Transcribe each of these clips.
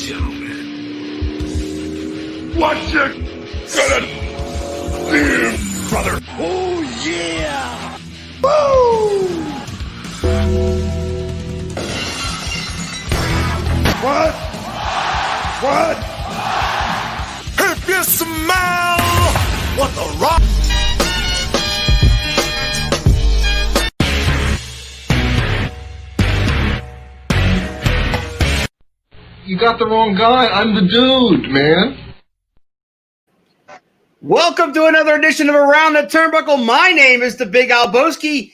gentlemen, what you gonna do, brother? Oh, yeah! Woo! What? If you smell what the rock... You got the wrong guy. I'm the dude, man. Welcome to another edition of Around the Turnbuckle. My name is the Big Alboski.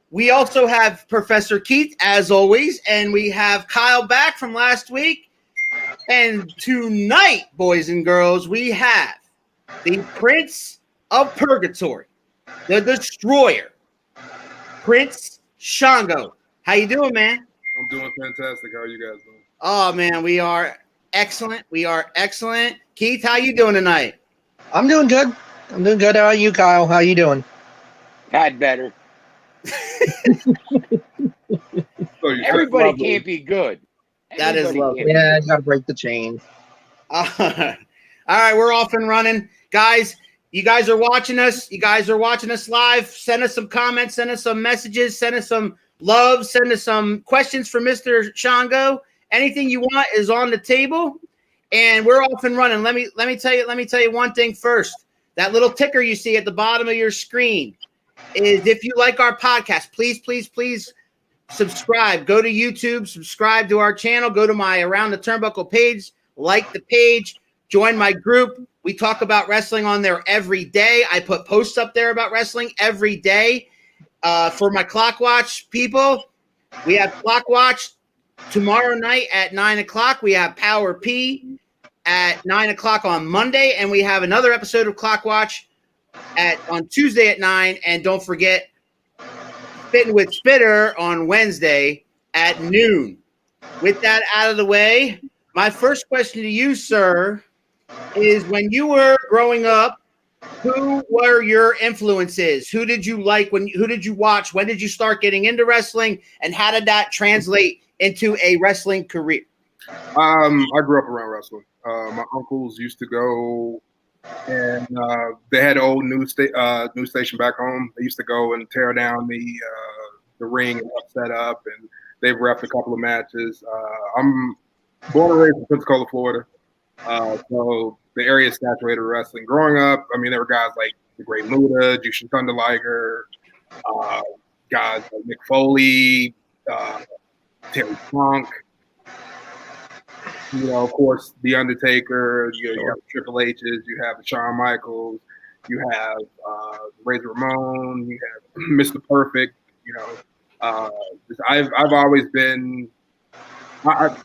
We also have Professor Keith, as always, and we have Kyle back from last week. And tonight, boys and girls, we have the Prince of Purgatory, the Destroyer, Prince Shongo. How you doing, man? I'm doing fantastic. How are you guys doing? Oh, man, we are excellent. Keith, how you doing tonight? I'm doing good. How about you, Kyle? How you doing? Had better. Everybody can't be good. That is lovely. Yeah, you got to break the chain. All right, we're off and running. Guys, you guys are watching us. Live. Send us some comments. Send us some messages. Send us some love. Send us some questions for Mr. Shongo. Anything you want is on the table, and we're off and running. Let me tell you one thing first. That little ticker you see at the bottom of your screen is if you like our podcast, please subscribe. Go to YouTube, subscribe to our channel. Go to my Around the Turnbuckle page, like the page, join my group. We talk about wrestling on there every day. I put posts up there about wrestling every day. For my Clock Watch people, we have Clock Watch. Tomorrow night at 9 o'clock, we have Power P at 9 o'clock on Monday, and we have another episode of Clock Watch on Tuesday at 9. And don't forget, Spitting with Spitter on Wednesday at noon. With that out of the way, my first question to you, sir, is when you were growing up, who were your influences? Who did you like? Who did you watch? When did you start getting into wrestling? And how did that translate into a wrestling career? I grew up around wrestling. My uncles used to go, and they had an old news station back home. They used to go and tear down the ring and set up, and they've reffed a couple of matches. I'm born and raised in Pensacola, Florida, so the area is saturated with wrestling. Growing up, I mean, there were guys like the Great Muta, Jushin Thunder Liger, guys like Mick Foley, Terry Funk, of course, The Undertaker, you have the Triple H's, you have the Shawn Michaels, you have Razor Ramon, you have Mr. Perfect, I've always been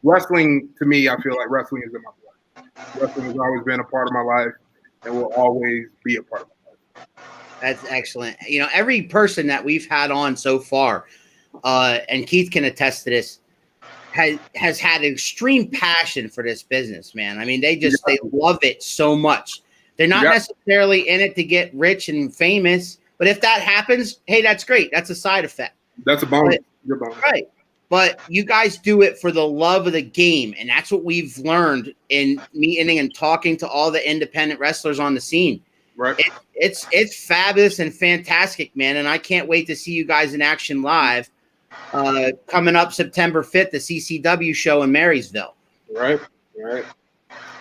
wrestling. To me, I feel like wrestling is in my blood. Wrestling has always been a part of my life and will always be a part of my life. That's excellent. Every person that we've had on so far, and Keith can attest to this, has had extreme passion for this business, man. I mean, they love it so much. They're not necessarily in it to get rich and famous, but if that happens, hey, that's great. That's a side effect. That's a bonus. Right. But you guys do it for the love of the game, and that's what we've learned in meeting and talking to all the independent wrestlers on the scene. Right. It's fabulous and fantastic, man, and I can't wait to see you guys in action live. Coming up September 5th, the CCW show in Marysville. Right. Well,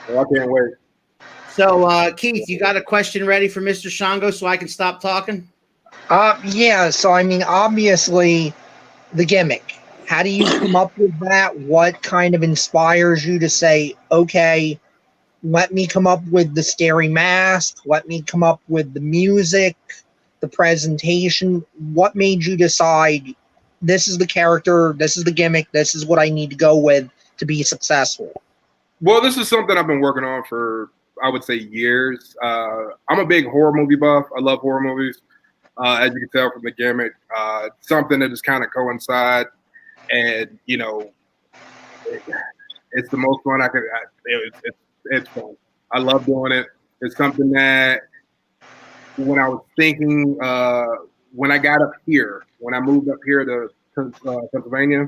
I can't wait. So, Keith, you got a question ready for Mr. Shongo so I can stop talking? Yeah. So, I mean, obviously, the gimmick. How do you come up with that? What kind of inspires you to say, okay, let me come up with the scary mask. Let me come up with the music, the presentation. What made you decide this is the character, this is the gimmick, this is what I need to go with to be successful? Well, this is something I've been working on for, I would say, years. I'm a big horror movie buff. I love horror movies. As you can tell from the gimmick, something that just kind of coincide. And, it's the most fun I could. It's fun. I love doing it. It's something that when I was thinking, when I got up here, when I moved up here to Pennsylvania,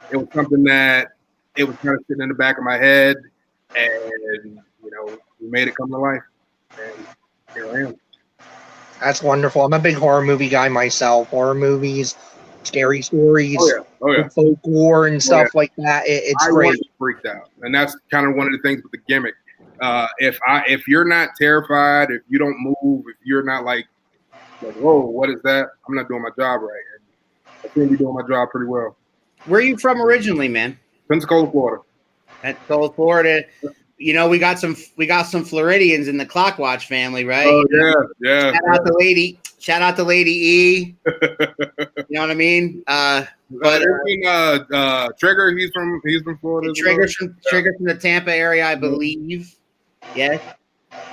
it was something that it was kind of sitting in the back of my head. and we made it come to life, and here I am. That's wonderful. I'm a big horror movie guy myself. Horror movies, scary stories, Oh yeah. folklore and stuff like that. It's I great. was freaked out, and that's kind of one of the things with the gimmick. If you're not terrified, if you don't move, if you're not like whoa, what is that? I'm not doing my job right, and I seem to be doing my job pretty well. Where are you from originally, man? Pensacola, Florida. Pensacola, Florida. We got some Floridians in the Clockwatch family, right? Oh yeah. Shout out to Lady E. You know what I mean? Trigger, he's from Florida. Trigger's from the Tampa area, I believe. Yes.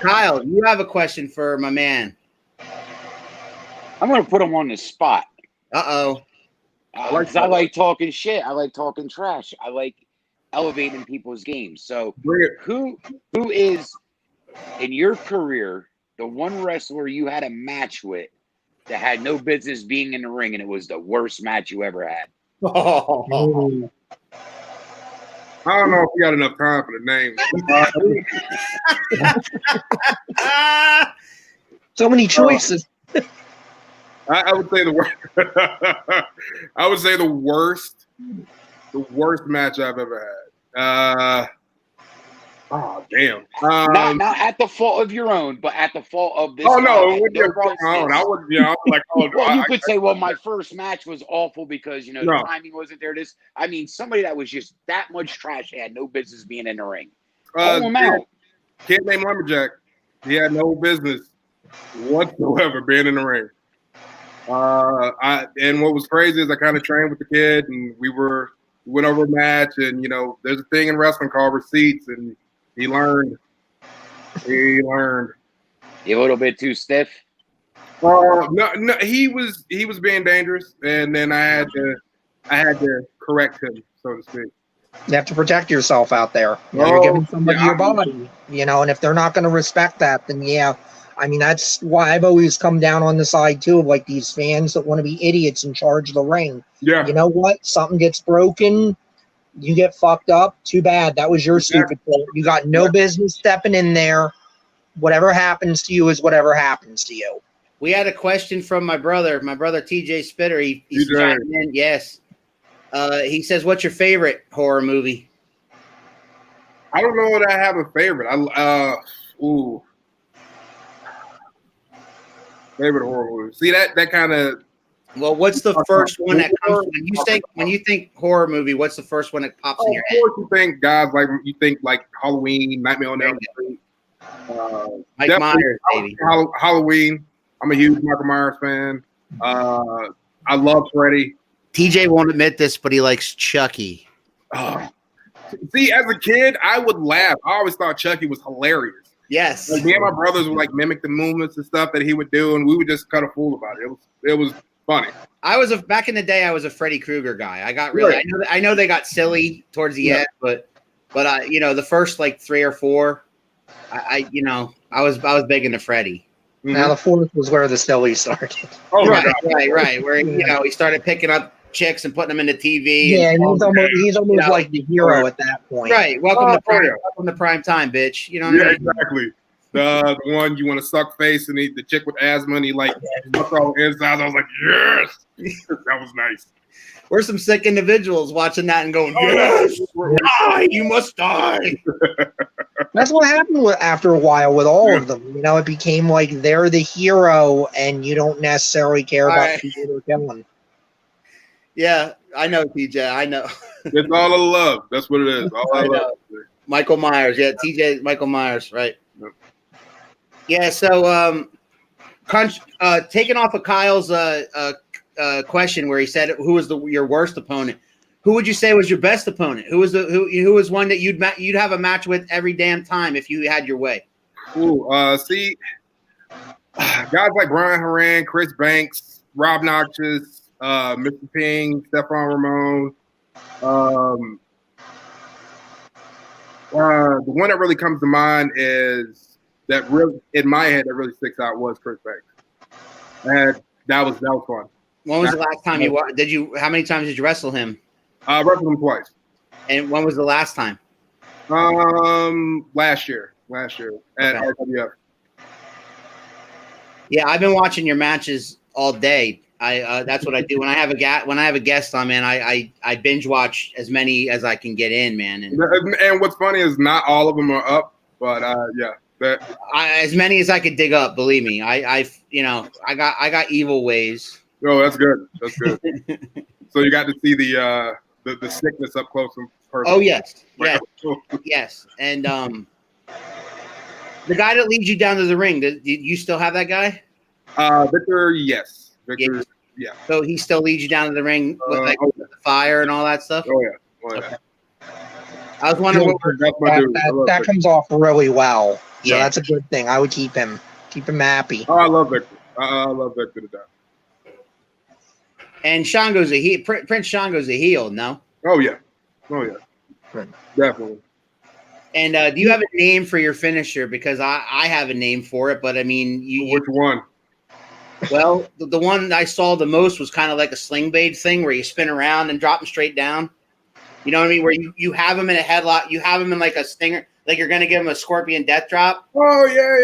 Kyle, you have a question for my man. I'm going to put him on the spot. Uh-oh. I like talking shit. I like talking trash. I like elevating people's games. So who is, in your career, the one wrestler you had a match with that had no business being in the ring, and it was the worst match you ever had? Oh. I don't know if we got enough time for the name. So many choices. I would say the worst. I would say the worst match I've ever had. Oh damn! Not at the fault of your own, but at the fault of this. Oh no, it wouldn't be a fault of my own. I would, I was like, oh. Well, you could say, well, my first match was awful because the timing wasn't there. I mean, somebody that was just that much trash had no business being in the ring. Call him out. Kid named Lumberjack. He had no business whatsoever being in the ring. And what was crazy is I kind of trained with the kid, and we went over a match, and there's a thing in wrestling called receipts, and he learned. You a little bit too stiff. No, he was being dangerous, and then I had to correct him, so to speak. You have to protect yourself out there. You're giving somebody your body, and if they're not going to respect that, then yeah. I mean, that's why I've always come down on the side, too, of like these fans that want to be idiots and charge the ring. Yeah. You know what? Something gets broken. You get fucked up. Too bad. That was your stupid fault. You got no business stepping in there. Whatever happens to you is whatever happens to you. We had a question from my brother TJ Spitter. He's chiming in. Yes. He says, what's your favorite horror movie? I don't know that I have a favorite. Favorite horror movie. See that kind of. Well, what's the first one that comes when you think horror movie? What's the first one that pops in your head? Of course, you think like Halloween, Nightmare on Elm Street. Mike Myers, baby. Halloween. I'm a huge Michael Myers fan. I love Freddy. TJ won't admit this, but he likes Chucky. See, as a kid, I would laugh. I always thought Chucky was hilarious. Yes. Like, me and my brothers would like mimic the movements and stuff that he would do, and we would just cut a fool about it. It was funny. Back in the day, I was a Freddy Krueger guy. I got really. Right. I know they got silly towards the end, but I the first like 3 or 4, I was big into Freddy. Mm-hmm. Now the 4th was where the silly started. Oh right. Where he started picking up chicks and putting them in the TV. Yeah, he's almost like the hero at that point. Right. Welcome to prime time, bitch. You know what I mean? Exactly. The one you want to suck face, and the chick with asthma, and he like sucked all inside. I was like, yes, that was nice. We're some sick individuals watching that and going, yes, die, you must die. That's what happened after a while with all of them. It became like they're the hero, and you don't necessarily care about who they're killing. Yeah, I know, TJ. I know. It's all of love. That's what it is. All I love. Michael Myers. Yeah, TJ, Michael Myers. Right. Yeah. So, taking off of Kyle's question where he said who was your worst opponent, who would you say was your best opponent? Who was one that you'd have a match with every damn time if you had your way? Ooh, see, guys like Brian Horan, Chris Banks, Rob Noxious. Mr. Ping, Stephon Ramon. The one that really comes to mind is that really in my head that really sticks out was Chris Banks. And that was fun. When was the last time how many times did you wrestle him? I wrestled him twice. And when was the last time? Last year at Okay. RWF. Yeah, I've been watching your matches all day. That's what I do when I have a guest on, man. I binge watch as many as I can get in, man. And what's funny is not all of them are up, but yeah, as many as I could dig up. Believe me, I got evil ways. Oh, that's good. That's good. So you got to see the sickness up close and personal. Oh yes, yes, yes. And the guy that leads you down to the ring, do you still have that guy? Victor, yes. Victor, yeah. So he still leads you down to the ring with with the fire and all that stuff? Oh, yeah. Oh, yeah. Okay. I was wondering that comes off really well. So Yeah. that's a good thing. I would keep him happy. Oh, I love Victor. I love Victor to death. And Shongo's a heel. Prince Shongo's a heel, no? Oh yeah. Oh yeah. Right. Definitely. And do you have a name for your finisher? Because I have a name for it, but I mean, which one? Well, the one I saw the most was kind of like a sling blade thing where you spin around and drop them straight down. You know what I mean? Where you have him in a headlock, you have him in like a stinger, like you're going to give him a scorpion death drop. Oh yeah.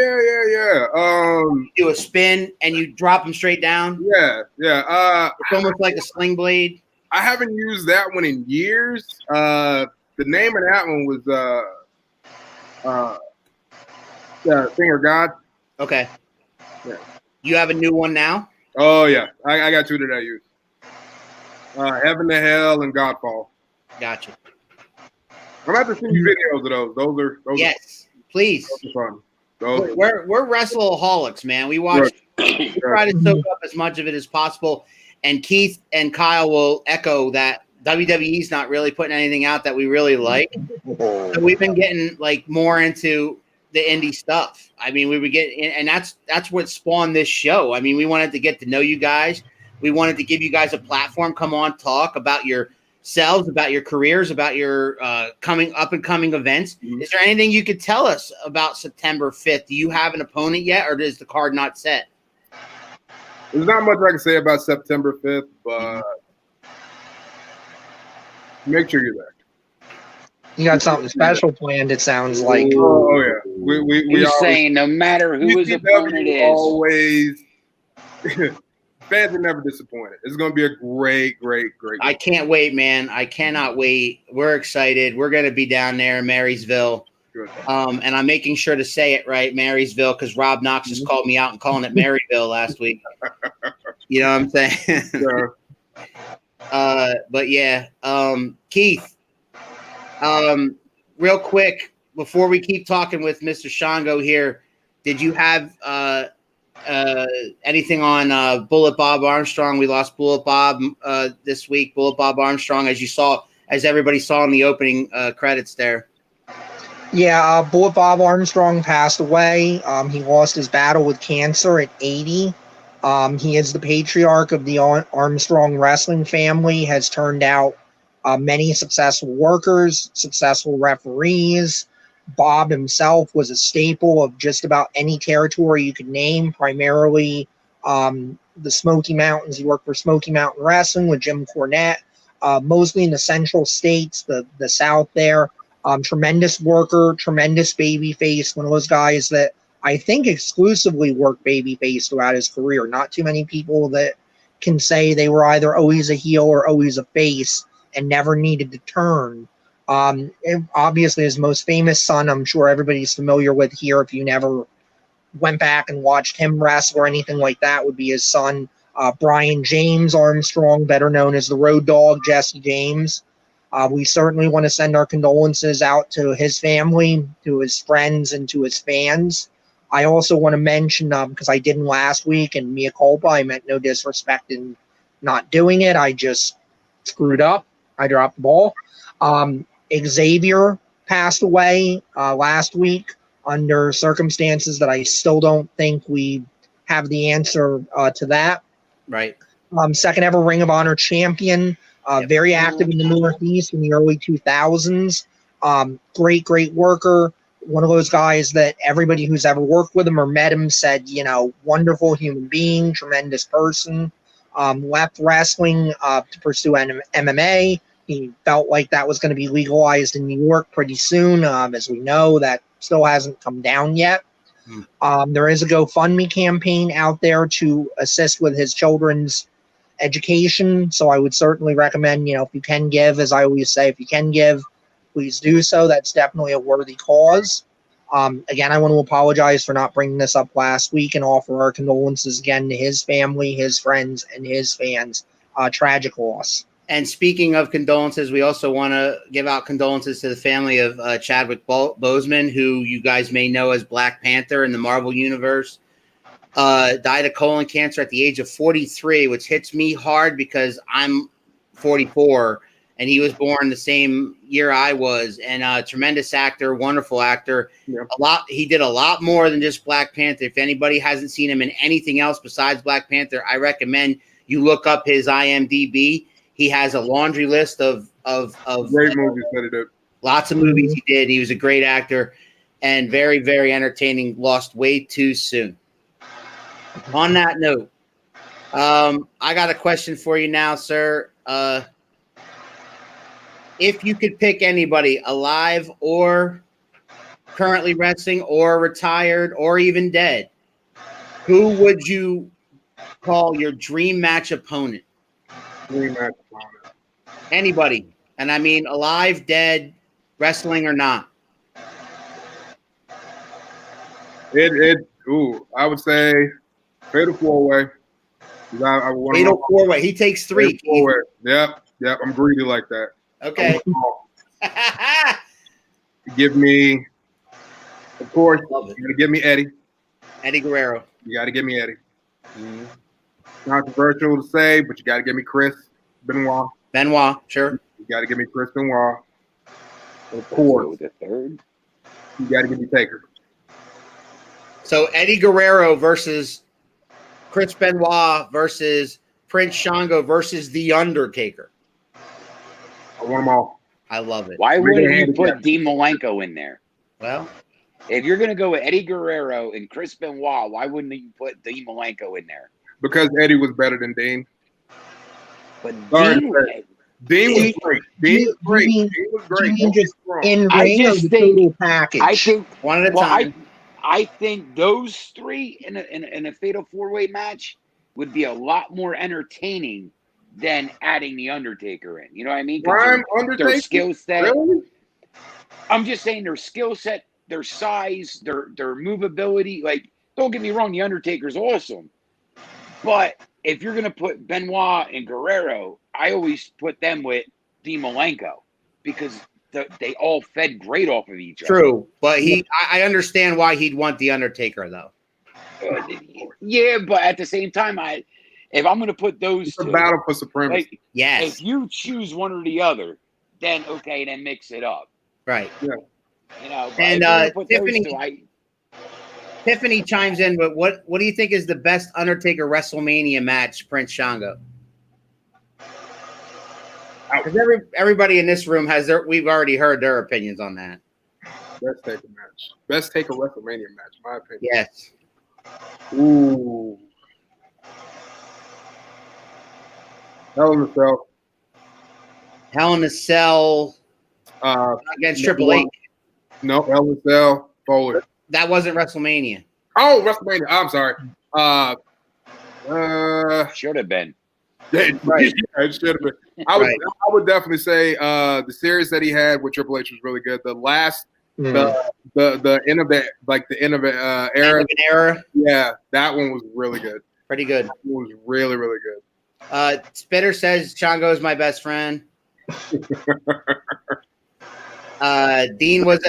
You do a spin and you drop him straight down. Yeah. It's almost like a sling blade. I haven't used that one in years. The name of that one was Singer God. Okay. Yeah. You have a new one now? Oh yeah, I got two that I use. Heaven to Hell and Godfall. Gotcha. I'm about to see you videos of those. Those yes, please. Those are fun. We're wrestleaholics, man. We watch. We try to soak up as much of it as possible. And Keith and Kyle will echo that WWE's not really putting anything out that we really like. So we've been getting like more into the indie stuff. I mean, we would get, and that's what spawned this show. I mean, we wanted to get to know you guys. We wanted to give you guys a platform. Come on, talk about yourselves, about your careers, about your coming up and coming events. Mm-hmm. Is there anything you could tell us about September 5th? Do you have an opponent yet, or is the card not set? There's not much I can say about September 5th, but make sure you're there. You got something special planned, it sounds like. Oh yeah. We are saying no matter who his opponent is. Always fans are never disappointed. It's gonna be a great. I can't wait, man. I cannot wait. We're excited. We're gonna be down there in Marysville. Good. And I'm making sure to say it right, Marysville, because Rob Knox just called me out and calling it Maryville last week. You know what I'm saying? Yeah. But yeah, Keith, real quick before we keep talking with Mr. Shongo here, did you have anything on Bullet Bob Armstrong? We lost Bullet Bob this week. Bullet Bob Armstrong, as everybody saw in the opening credits there. Yeah, Bullet Bob Armstrong passed away. He lost his battle with cancer at 80. He is the patriarch of the Armstrong wrestling family, has turned out many successful workers, successful referees. Bob himself was a staple of just about any territory you could name, primarily the Smoky Mountains. He worked for Smoky Mountain Wrestling with Jim Cornette, mostly in the central states, the South there. Tremendous worker, tremendous babyface, one of those guys that I think exclusively worked babyface throughout his career. Not too many people that can say they were either always a heel or always a face and never needed to turn. Obviously, his most famous son, I'm sure everybody's familiar with here, if you never went back and watched him wrestle or anything like that, would be his son, Brian James Armstrong, better known as the Road Dogg, Jesse James. We certainly want to send our condolences out to his family, to his friends, and to his fans. I also want to mention, because I didn't last week, and mea culpa, I meant no disrespect in not doing it. I just screwed up. I dropped the ball. Xavier passed away last week under circumstances that I still don't think we have the answer to that. Right. Second ever Ring of Honor champion. Very active in the Northeast in the early 2000s. Great worker. One of those guys that everybody who's ever worked with him or met him said, wonderful human being, tremendous person. Left wrestling to pursue MMA. He felt like that was going to be legalized in New York pretty soon. As we know, that still hasn't come down yet. There is a GoFundMe campaign out there to assist with his children's education. So I would certainly recommend, if you can give, as I always say, if you can give, please do so. That's definitely a worthy cause. Again, I want to apologize for not bringing this up last week and offer our condolences again to his family, his friends, and his fans. Tragic loss. And speaking of condolences, we also want to give out condolences to the family of Chadwick Boseman, who you guys may know as Black Panther in the Marvel Universe. Died of colon cancer at the age of 43, which hits me hard because I'm 44, and he was born the same year I was. And a tremendous actor, wonderful actor. Yep. He did a lot more than just Black Panther. If anybody hasn't seen him in anything else besides Black Panther, I recommend you look up his IMDb. He has a laundry list of great movies that he did. Lots of movies he did. He was a great actor and very, very entertaining. Lost way too soon. On that note, I got a question for you now, sir. If you could pick anybody alive or currently wrestling or retired or even dead, who would you call your dream match opponent? Dream match opponent. Anybody. And I mean alive, dead, wrestling or not. I would say Fatal 4-Way. Fatal 4-Way. He takes 3. Yep. I'm greedy like that. Okay. Give me, of course, you gotta give me Eddie. Eddie Guerrero. You gotta give me Eddie. Controversial to say, but you gotta give me Chris Benoit. Benoit, sure. You gotta give me Chris Benoit. Of course. The third. You gotta give me Taker. So Eddie Guerrero versus Chris Benoit versus Prince Shongo versus The Undertaker. I want them all. I love it. Why wouldn't you put Dean Malenko in there? Well, if you're going to go with Eddie Guerrero and Chris Benoit, why wouldn't you put Dean Malenko in there? Because Eddie was better than Dean. But Dean was great. Dean was great. In ring or the total package? I think one at a time. I think those three in a Fatal 4-Way match would be a lot more entertaining than adding the Undertaker in. You know what I mean? Their skill set. Really? I'm just saying their skill set, their size, their movability. Like, don't get me wrong, the Undertaker's awesome. But if you're gonna put Benoit and Guerrero, I always put them with Dean Malenko because they all fed great off of each other. True, but I understand why he'd want the Undertaker though. Yeah, but at the same time, if I'm going to put those it's a two, battle for supremacy. Like, yes. If you choose one or the other, then okay, then mix it up. Right. Yeah. You know. And Tiffany chimes in, but what do you think is the best Undertaker WrestleMania match, Prince Shongo? Because everybody in this room we've already heard their opinions on that. Best Taker match. Best Taker WrestleMania match, in my opinion. Yes. Ooh. Hell in a Cell. Hell in a Cell against Triple H. No, Hell in a Cell. Forward. That wasn't WrestleMania. Oh, WrestleMania. I'm sorry. Should have been. Right. Yeah, it should have been. I would definitely say the series that he had with Triple H was really good. The last the end of it, like the end of it era. Yeah, that one was really good. Pretty good. It was really, really good. Spitter says Chongo is my best friend. Dean was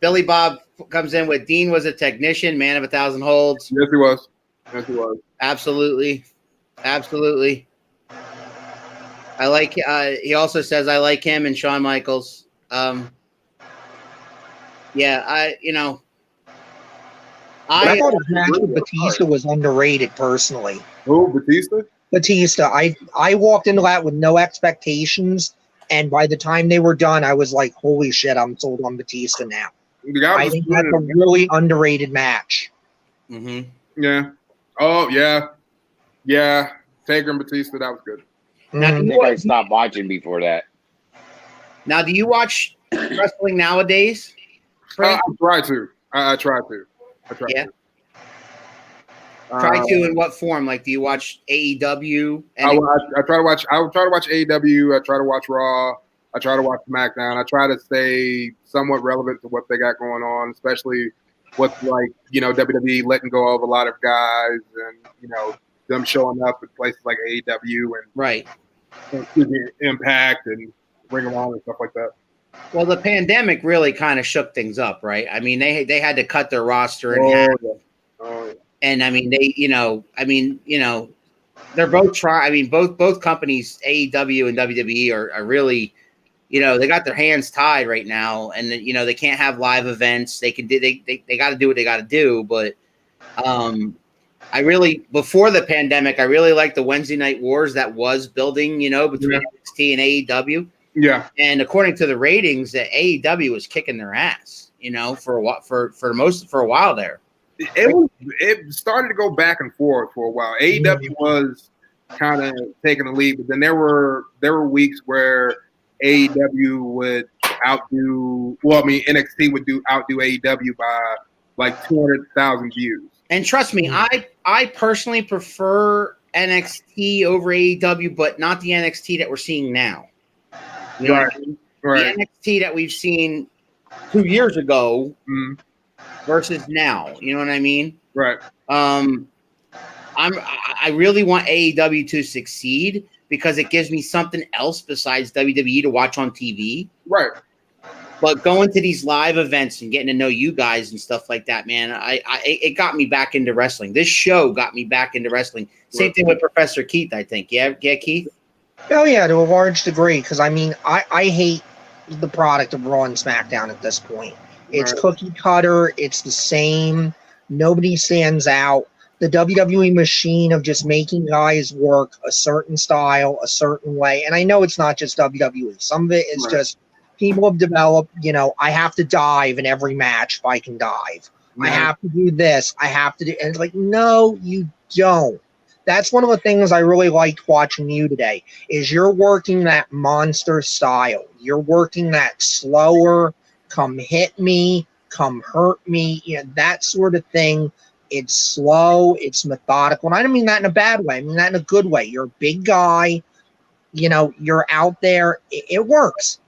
Billy Bob comes in with Dean was a technician, man of 1,000 holds. Yes, he was. Absolutely. I like. He also says I like him and Shawn Michaels. Yeah, I thought his match with Batista was underrated personally. Who, Batista? Batista. I walked into that with no expectations, and by the time they were done, I was like, "Holy shit, I'm sold on Batista now." I think that's a really underrated match. Mm-hmm. Yeah. Oh yeah. Taker and Batista, that was good. I think I stopped watching before that. Now, do you watch wrestling nowadays? I Frank? try to. I try to. Yeah. to. Try to in what form? Like, do you watch AEW? I try to watch. I would try to watch AEW. I try to watch Raw. I try to watch SmackDown. I try to stay somewhat relevant to what they got going on, especially with like WWE letting go of a lot of guys, and them showing up in places like AEW and Right. Impact and Ring of Honor and stuff like that. Well, the pandemic really kind of shook things up, right? I mean, they had to cut their roster in half. Yeah. And I mean, they're both trying. I mean, both companies, AEW and WWE, are really, they got their hands tied right now, and they can't have live events. They got to do what they got to do. But I really, before the pandemic, I really liked the Wednesday Night Wars that was building, between NXT and AEW. Yeah. And according to the ratings, that AEW was kicking their ass, for a while, for a while there. It started to go back and forth for a while. AEW was kind of taking the lead, but then there were weeks where AEW would NXT would outdo AEW by like 200,000 views. And trust me, I personally prefer NXT over AEW, but not the NXT that we're seeing now. You know what I mean? Right. The NXT that we've seen 2 years ago versus now. You know what I mean? Right. I really want AEW to succeed because it gives me something else besides WWE to watch on TV. Right. But going to these live events and getting to know you guys and stuff like that, man, it got me back into wrestling. This show got me back into wrestling. Same thing with Professor Keith, I think. Yeah, Keith? Oh, yeah, to a large degree, because, I mean, I hate the product of Raw and SmackDown at this point. It's cookie cutter. It's the same. Nobody stands out. The WWE machine of just making guys work a certain style, a certain way. And I know it's not just WWE. Some of it is just people have developed, I have to dive in every match if I can dive. I have to do this. I have to do. And it's like, no, you don't. That's one of the things I really liked watching you today is you're working that monster style. You're working that slower, come hit me, come hurt me, that sort of thing. It's slow, it's methodical. And I don't mean that in a bad way. I mean that in a good way. You're a big guy, you're out there. It works.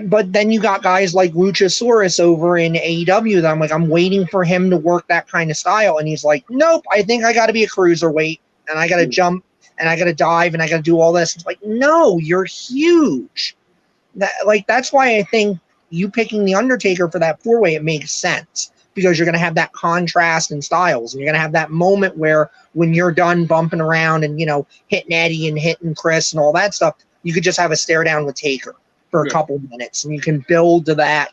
But then you got guys like Luchasaurus over in AEW that I'm waiting for him to work that kind of style. And he's like, nope, I think I got to be a cruiserweight and I got to jump and I got to dive and I got to do all this. It's like, no, you're huge. That's why I think you picking The Undertaker for that 4-way, it makes sense because you're going to have that contrast in styles and you're going to have that moment where when you're done bumping around and, hitting Eddie and hitting Chris and all that stuff, you could just have a stare down with Taker for a couple minutes, and you can build to that.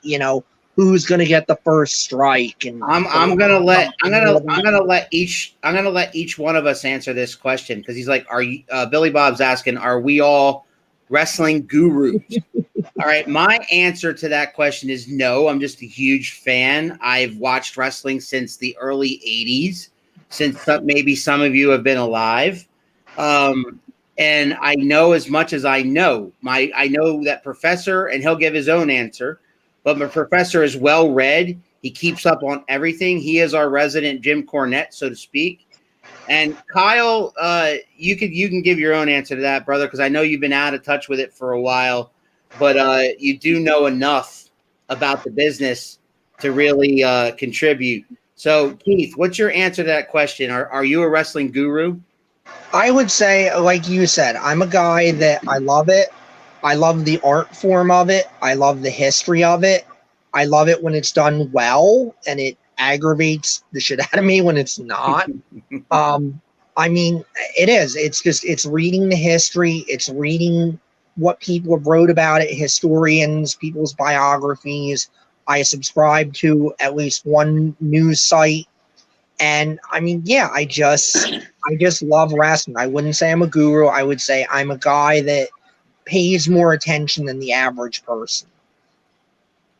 Who's going to get the first strike? And I'm gonna let each one of us answer this question because he's like, are you? Billy Bob's asking, are we all wrestling gurus? All right, my answer to that question is no. I'm just a huge fan. I've watched wrestling since the early '80s, since maybe some of you have been alive. And I know as much as I know. I know that Professor, and he'll give his own answer, but my Professor is well read. He keeps up on everything. He is our resident Jim Cornette, so to speak. And Kyle, you can give your own answer to that, brother, because I know you've been out of touch with it for a while, but you do know enough about the business to really contribute. So, Keith, what's your answer to that question? Are you a wrestling guru? I would say, like you said, I'm a guy that I love it. I love the art form of it. I love the history of it. I love it when it's done well, and it aggravates the shit out of me when it's not. I mean, it is. It's reading the history. It's reading what people have wrote about it, historians, people's biographies. I subscribe to at least one news site. And I mean, yeah, I just love wrestling. I wouldn't say I'm a guru. I would say I'm a guy that pays more attention than the average person.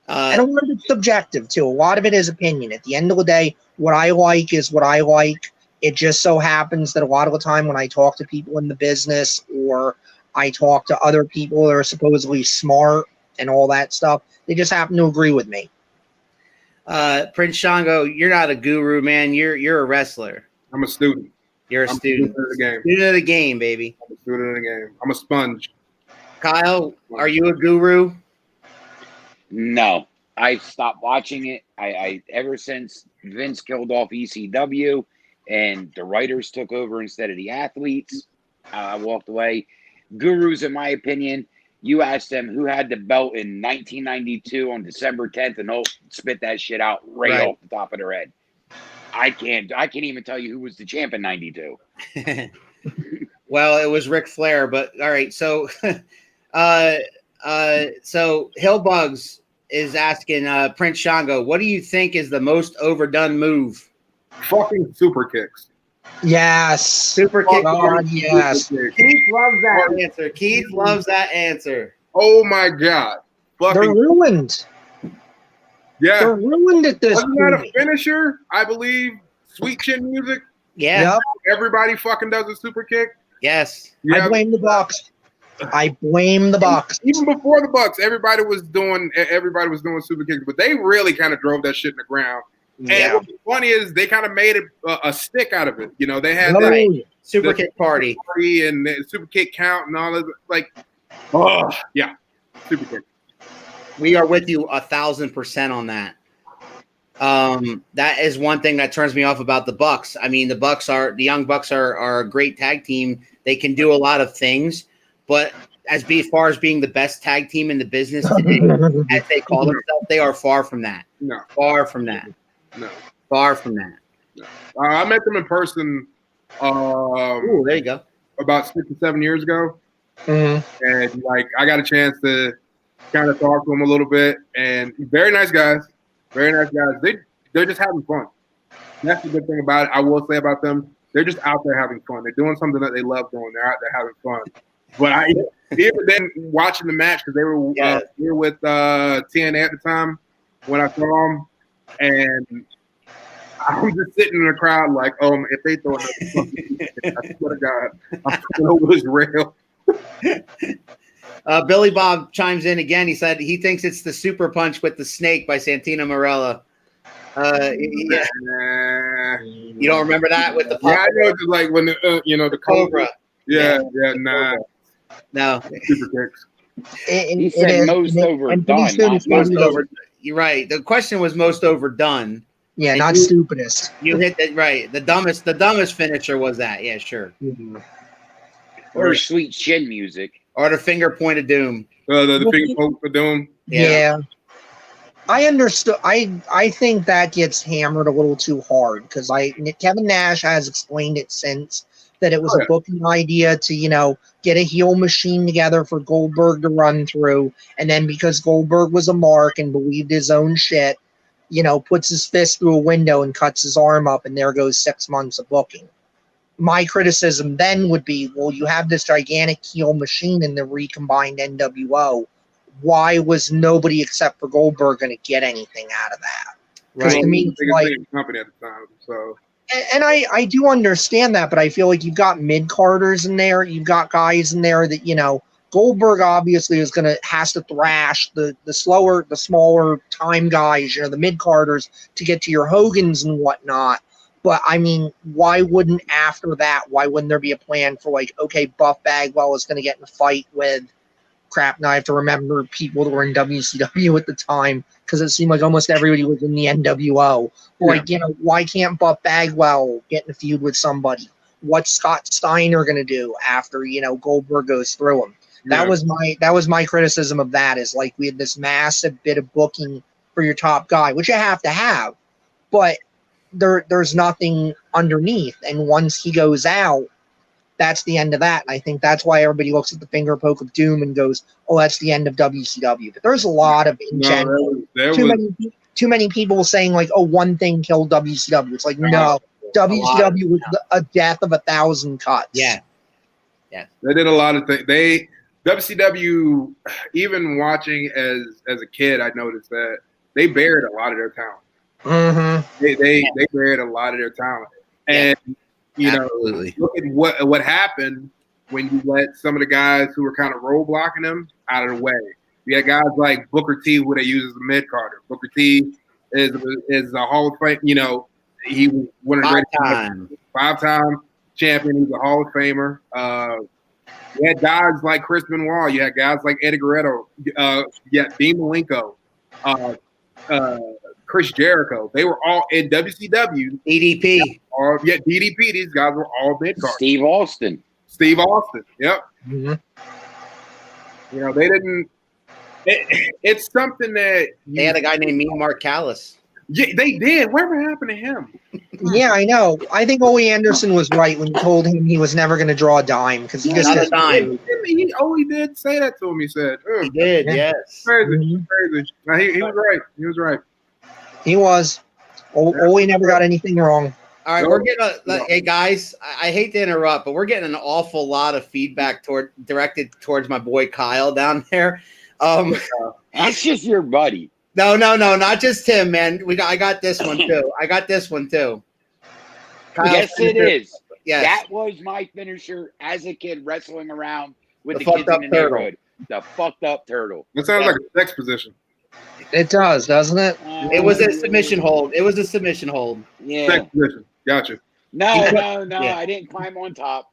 And a lot of it's subjective too. A lot of it is opinion. At the end of the day, what I like is what I like. It just so happens that a lot of the time when I talk to people in the business or I talk to other people that are supposedly smart and all that stuff. They just happen to agree with me. Prince Shongo, you're not a guru, man. You're a wrestler. I'm a student. You're a student. Student of the game. Student of the game, baby. I'm a student of the game. I'm a sponge. Kyle, are you a guru? No, I stopped watching it. I ever since Vince killed off ECW and the writers took over instead of the athletes, I walked away. Gurus, in my opinion, you ask them who had the belt in 1992 on December 10th, and they'll spit that shit out right off the top of their head. I can't even tell you who was the champ in 92. Well, it was Ric Flair, but all right. So, so Hillbugs is asking Prince Shongo, what do you think is the most overdone move? Fucking super kicks. Yes. Super kick. God, yes. Keith loves that answer. Keith loves that answer. Oh my God. They're Fucking ruined. yeah. They're ruined at this Wasn't that point. a finisher? I believe Sweet Chin Music. Yeah. Yep. Everybody fucking does a super kick. Yes. I blame the Bucks. I blame the Bucks. Even before the Bucks, everybody was doing super kicks, but they really kind of drove that shit in the ground. And what's funny is they kind of made it a stick out of it. You know, they had that Super kick party and the super kick count and all of it. Like, oh yeah, super kick. We are with you 1,000% on that. That is one thing that turns me off about the Bucks. I mean, the Young Bucks are a great tag team. They can do a lot of things, but as far as being the best tag team in the business today, as they call themselves, they are far from that. No, far from that. No, far from that. No. I met them in person. Ooh, there you go. About 6 or 7 years ago, Mm-hmm. and like I got a chance to kind of talk to them a little bit, and very nice guys. Very nice guys. They're just having fun. That's the good thing about it. I will say about them, they're just out there having fun. They're doing something that they love doing. They're out there having fun. But I even then watching the match because they were we were with TNA at the time when I saw them, and I was just sitting in the crowd like, oh, if they throw another fucking I swear to God, I'm coming over this rail. Billy Bob chimes in again. He said he thinks it's the Super Punch with the snake by Santino Marella. Yeah. Nah. You don't remember that with the Yeah, I know. Just like when the Cobra. Yeah, nah. No. Super kicks. He said most overdone. Most over. You're right. The question was most overdone. Yeah, and not stupidest. You hit it right. The dumbest finisher was that. Yeah, sure. Mm-hmm. Or Sweet Chin Music. Or the finger point of doom. The finger poke of doom. Yeah. I understood. I think that gets hammered a little too hard because Kevin Nash has explained it since that it was a booking idea to get a heel machine together for Goldberg to run through, and then because Goldberg was a mark and believed his own shit, puts his fist through a window and cuts his arm up, and there goes 6 months of booking. My criticism then would be, well, you have this gigantic heel machine in the recombined NWO. Why was nobody except for Goldberg going to get anything out of that? Because to me, company at the time, so. And I do understand that, but I feel like you've got mid-carders in there. You've got guys in there that, Goldberg obviously has to thrash the smaller time guys, the mid-carders to get to your Hogans and whatnot. But, I mean, why wouldn't there be a plan for, okay, Buff Bagwell is going to get in a fight with crap. Now I have to remember people that were in WCW at the time because it seemed like almost everybody was in the NWO. Why can't Buff Bagwell get in a feud with somebody? What's Scott Steiner going to do after, Goldberg goes through him? That was my criticism of that is we had this massive bit of booking for your top guy, which you have to have, but there's nothing underneath. And once he goes out, that's the end of that. And I think that's why everybody looks at the finger poke of doom and goes, oh, that's the end of WCW. But there's a lot of too many people saying one thing killed WCW. It's no, WCW was a death of 1,000 cuts. Yeah. They did a lot of things. WCW, even watching as a kid, I noticed that they buried a lot of their talent. Mm-hmm. They buried a lot of their talent. And, absolutely. Look at what happened when you let some of the guys who were kind of roadblocking him out of the way. You had guys like Booker T, who they use as a mid carder. Booker T is a Hall of Fame. You know, he was one of the greatest five-time champion. He's a Hall of Famer. You had guys like Chris Benoit. You had guys like Eddie Guerrero. Dean Malenko. Chris Jericho. They were all in WCW. DDP. DDP. These guys were all mid cards. Steve Austin. Yep. Mm-hmm. You know, they didn't. It's something that They had a guy named Mean Mark Callis. Yeah, they did. Whatever happened to him? Yeah, I know. I think Ole Anderson was right when he told him he was never going to draw a dime because he just Not a dime. He did say that to him. He said, He did, Yeah. yes. Crazy. Now, he was right. He was right. He was. Ole never got anything wrong. All right, we're getting hey guys, I hate to interrupt, but we're getting an awful lot of feedback directed towards my boy Kyle down there. That's just your buddy. No, not just him, man. I got this one too. Kyle's Yes, it finisher. is. Yes. That was my finisher as a kid, wrestling around with The the kids fucked up in the turtle. neighborhood. The fucked up turtle. That sounds like a sex position. It does, doesn't it? It was a submission hold. Yeah. Sex position. Gotcha. No, Yeah. I didn't climb on top.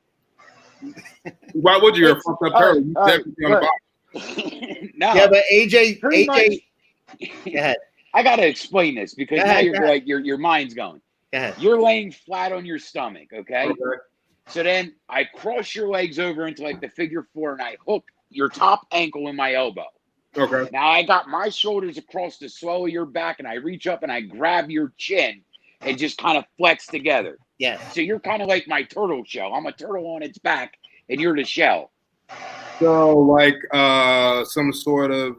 Why would you? You're a fucked up turtle. You all right, definitely on the look. bottom. No. Yeah, but AJ, Pretty go much. ahead. I gotta explain this because Go now ahead, you're go ahead. like your mind's going. Go ahead. You're laying flat on your stomach, okay? Okay. So then I cross your legs over into like the figure four and I hook your top ankle in my elbow. Okay. Now I got my shoulders across the swell of your back and I reach up and I grab your chin and just kind of flex together. Yes. So you're kind of like my turtle shell. I'm a turtle on its back and you're the shell. So like some sort of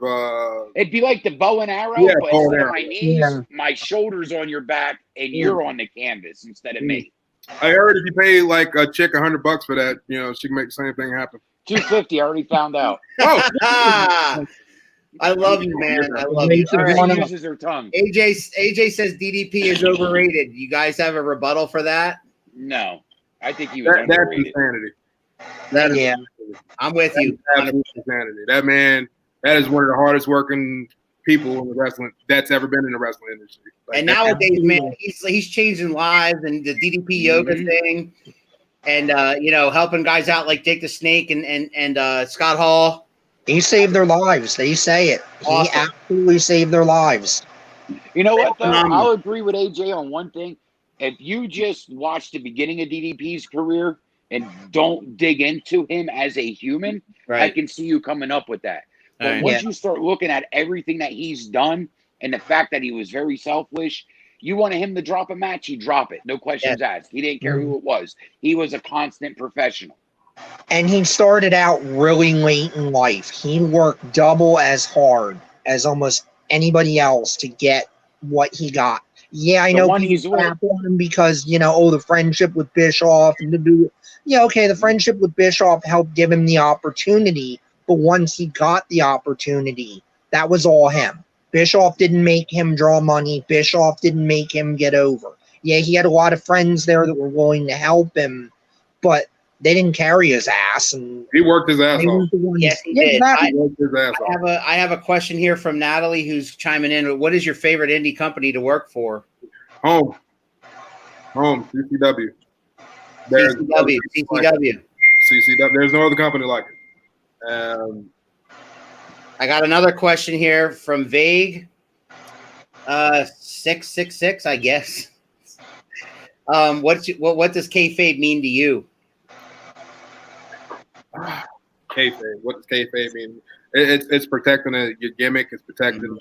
It'd be like the bow and arrow, Yeah, but bow and instead of arrow. my knees, Yeah. my shoulders on your back and you're on the canvas instead of me. I heard if you pay like a chick $100 for that, you know, she can make the same thing happen. $250, I already found out. Oh, I love you, man. I love you. Amazing. All right. One She up. uses her tongue. AJ says DDP is overrated. You guys have a rebuttal for that? No, I think he was that's underrated. insanity. That is, Yeah. I'm with you. That's absolute insanity. That man, that is one of the hardest working people in the wrestling that's ever been in the wrestling industry. Like, And nowadays, man, he's changing lives and the DDP yoga thing, and helping guys out like Jake the Snake and Scott Hall. He saved their lives. They say it. Awesome. He absolutely saved their lives. You know what, though? Phenomenal. I'll agree with AJ on one thing. If you just watch the beginning of DDP's career and don't dig into him as a human, I can see you coming up with that. But All right. once you start looking at everything that he's done and the fact that he was very selfish, you wanted him to drop a match, he'd drop it. No questions asked. He didn't care who it was. He was a constant professional. And he started out really late in life. He worked double as hard as almost anybody else to get what he got. Yeah, I The know one people he's with- crap on him because, the friendship with Bischoff and the friendship with Bischoff helped give him the opportunity. But once he got the opportunity, that was all him. Bischoff didn't make him draw money. Bischoff didn't make him get over. Yeah, he had a lot of friends there that were willing to help him, but they didn't carry his ass. And he worked his ass they off. weren't the ones- Yes, he Yeah, did. exactly. He worked his ass off. I have a question here from Natalie who's chiming in. What is your favorite indie company to work for? Home, CCW. CCW. CCW. There's no other company like it. I got another question here from Vague 666, I guess. What does kayfabe mean to you? Kayfabe. What does kayfabe mean? It's protecting your gimmick. It's protecting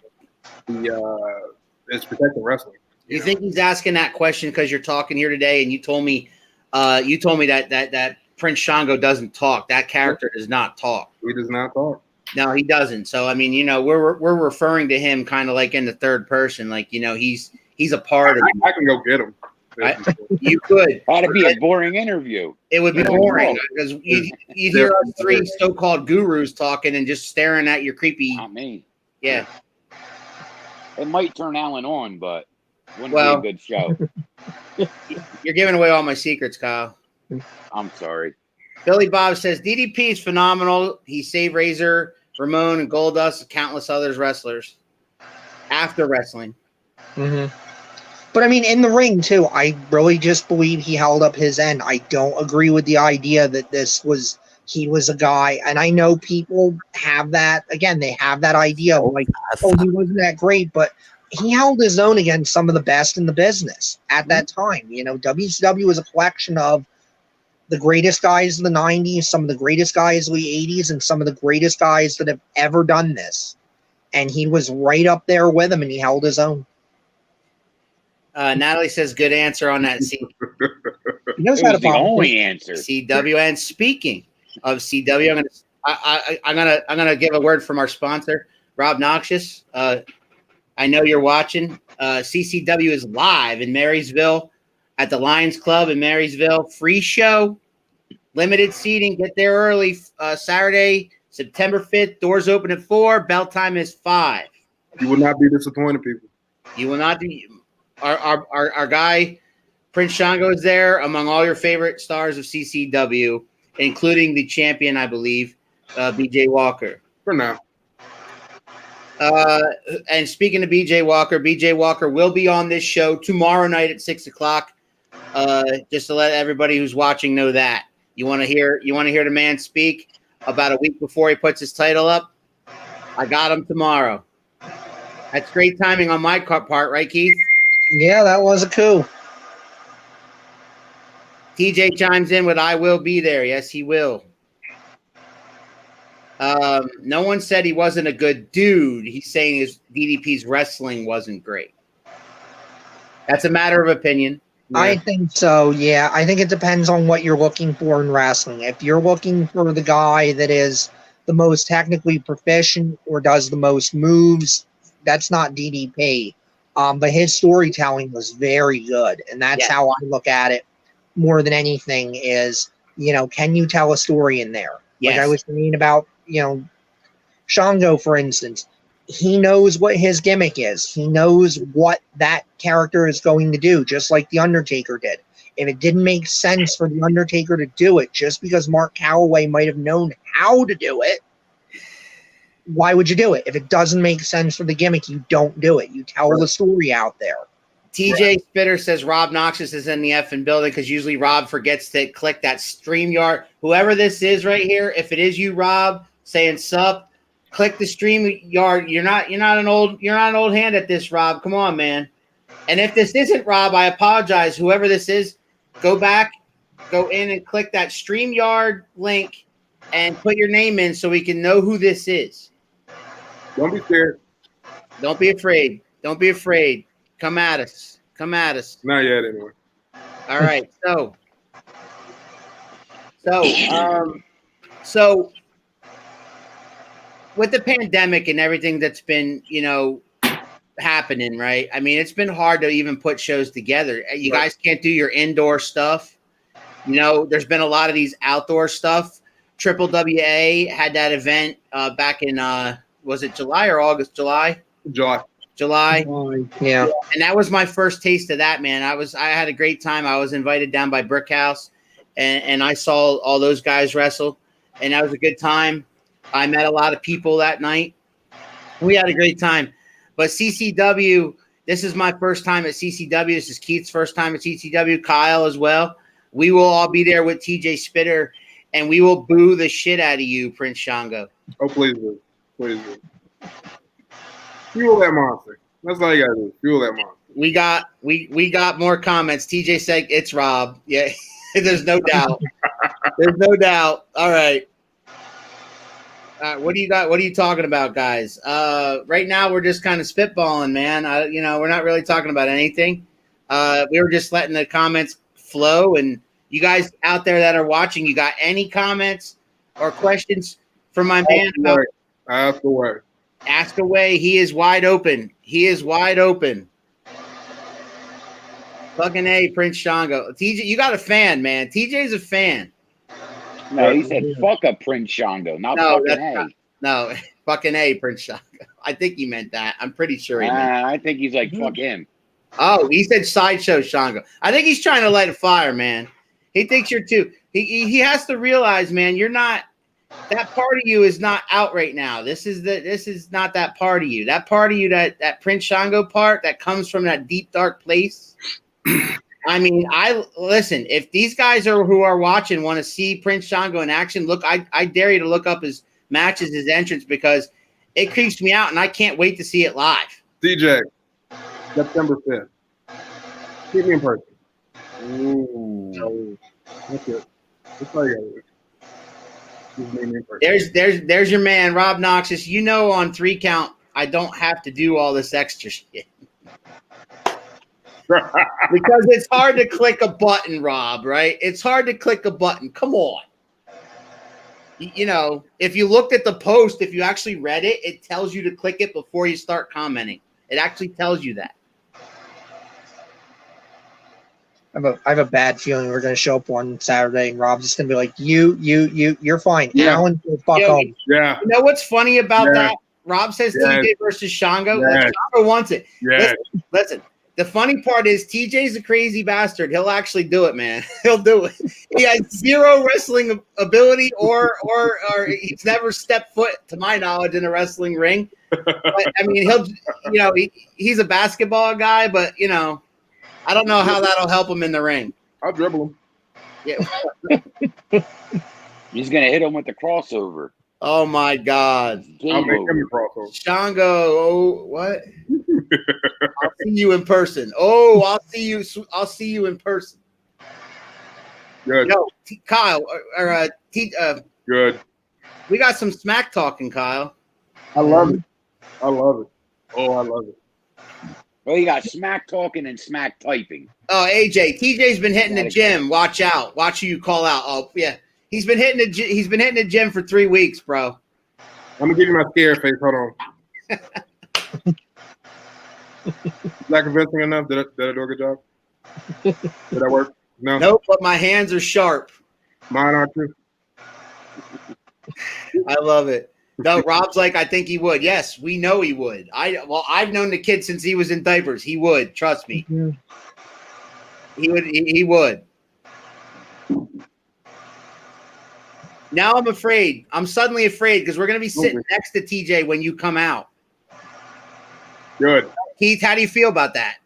it's protecting wrestling. You think he's asking that question because you're talking here today, and you told me that Prince Shongo doesn't talk. That character does not talk. He does not talk. No, he doesn't. So I mean, we're referring to him kind of like in the third person, like he's a part of. I can go get him. You could. That'd be a boring interview. It would be Yeah, boring no. because you hear us three so-called gurus talking and just staring at your creepy. Not me. Yeah. It might turn Alan on, but wouldn't Well- be a good show. You're giving away all my secrets, Kyle. I'm sorry. Billy Bob says DDP is phenomenal. He saved Razor, Ramon, and Goldust, and countless others wrestlers after wrestling. Mm-hmm. But I mean, in the ring too, I really just believe he held up his end. I don't agree with the idea that he was a guy, and I know people have that. Again, they have that idea of like, oh, he wasn't that great, but he held his own against some of the best in the business at that time. You know, WCW was a collection of the greatest guys of the 90s, some of the greatest guys of the 80s, and some of the greatest guys that have ever done this. And he was right up there with him, and he held his own. Natalie says, good answer on that. He knows It how to was the follow. only answer. CW. And speaking of CW, I'm gonna give a word from our sponsor, Rob Noxious. I know you're watching. CCW is live in Marysville at the Lions Club in Marysville. Free show, limited seating. Get there early. Saturday, September 5th. Doors open at 4. Bell time is 5. You will not be disappointed, people. You will not be. Our guy Prince Shongo is there among all your favorite stars of CCW, including the champion, I believe, BJ Walker. For now. And speaking of BJ Walker will be on this show tomorrow night at 6:00. Just to let everybody who's watching know that. You want to hear the man speak about a week before he puts his title up? I got him tomorrow. That's great timing on my part, right, Keith? Yeah, that was a coup. TJ chimes in with I will be there. Yes, he will. No one said he wasn't a good dude. He's saying his DDP's wrestling wasn't great. That's a matter of opinion. Yeah. I think so, yeah. I think it depends on what you're looking for in wrestling. If you're looking for the guy that is the most technically proficient or does the most moves, that's not DDP. But his storytelling was very good, and that's how I look at it more than anything is, you know, can you tell a story in there? Yes. Like I was saying about, you know, Shongo, for instance. He knows what his gimmick is. He knows what that character is going to do, just like The Undertaker did. If it didn't make sense for The Undertaker to do it, just because Mark Calloway might have known how to do it, why would you do it? If it doesn't make sense for the gimmick, you don't do it. You tell the story out there. TJ Spitter says Rob Noxious is in the effing building because usually Rob forgets to click that StreamYard. Whoever this is right here, if it is you, Rob, saying sup, click the StreamYard. You're not an old hand at this, Rob. Come on, man. And if this isn't Rob, I apologize. Whoever this is, go in and click that StreamYard link and put your name in so we can know who this is. Don't be scared. Don't be afraid. Don't be afraid. Come at us. Come at us. Not yet, anyway. All right. So with the pandemic and everything that's been, you know, happening, right? I mean, it's been hard to even put shows together. You guys can't do your indoor stuff. You know, there's been a lot of these outdoor stuff. Triple WA had that event back in, was it July or August? July. Yeah. And that was my first taste of that, man. I had a great time. I was invited down by Brickhouse and I saw all those guys wrestle, and that was a good time. I met a lot of people that night. We had a great time. But CCW, this is my first time at CCW. This is Keith's first time at CCW. Kyle as well. We will all be there with TJ Spitter, and we will boo the shit out of you, Prince Shongo. Oh, please do. Please do. Fuel that monster. That's all you gotta do. Fuel that monster. We got more comments. TJ said it's Rob. Yeah, there's no doubt. There's no doubt. All right. What do you got? What are you talking about, guys? Right now we're just kind of spitballing, man. We're not really talking about anything. We were just letting the comments flow. And you guys out there that are watching, you got any comments or questions for my man? Ask away. Ask away. He is wide open. He is wide open. Fucking A, Prince Shongo. TJ, you got a fan, man. TJ's a fan. No, he said fuck a Prince Shongo, not fucking A. No, fucking A, Prince Shongo. I think he meant that. I'm pretty sure he meant that. I think he's like, fuck him. Oh, he said Sideshow Shongo. I think he's trying to light a fire, man. He thinks you're too. He has to realize, man, you're not. That part of you is not out right now. This is not that part of you. That part of you, that Prince Shongo part that comes from that deep dark place. I mean, listen. If these guys who are watching want to see Prince Shongo in action, look, I dare you to look up his matches, his entrance, because it creeps me out, and I can't wait to see it live. DJ, September 5th. Keep me in person. Ooh. That's it. That's all you got. There's your man, Rob Noxus. You know, on 3 count, I don't have to do all this extra shit. Because it's hard to click a button, Rob, right? It's hard to click a button. Come on. You know, if you looked at the post, if you actually read it, it tells you to click it before you start commenting. It actually tells you that. I have a bad feeling we're going to show up on Saturday and Rob's just going to be like, you're fine. Yeah. Alan, fuck home. Yeah. You know what's funny about that? Rob says TJ versus Shongo. Shongo wants it. Yeah. Listen. The funny part is TJ's a crazy bastard. He'll actually do it, man. He'll do it. He has zero wrestling ability, or he's never stepped foot, to my knowledge, in a wrestling ring. But, I mean, he's a basketball guy, but I don't know how that'll help him in the ring. I'll dribble him. Yeah. He's gonna hit him with the crossover. Oh my God. I'll make him a crossover. Shango, oh what? I'll see you in person. Oh, I'll see you in person. Good. Yo, Kyle, good. We got some smack talking, Kyle. I love it. I love it. Oh, I love it. Well, you got smack talking and smack typing. Oh, AJ, TJ's been hitting the gym. Watch out. Watch who you call out. Oh, yeah. He's been hitting the gym for 3 weeks, bro. I'm gonna give you my scare face. Hold on. Is that convincing enough? Did I do a good job? Did that work? No. Nope, but my hands are sharp. Mine are too. I love it. No, Rob's like, I think he would. Yes, we know he would. I've known the kid since he was in diapers. He would. Trust me. Mm-hmm. He would. Now I'm afraid. I'm suddenly afraid because we're going to be sitting next to TJ when you come out. Good. Keith, how do you feel about that?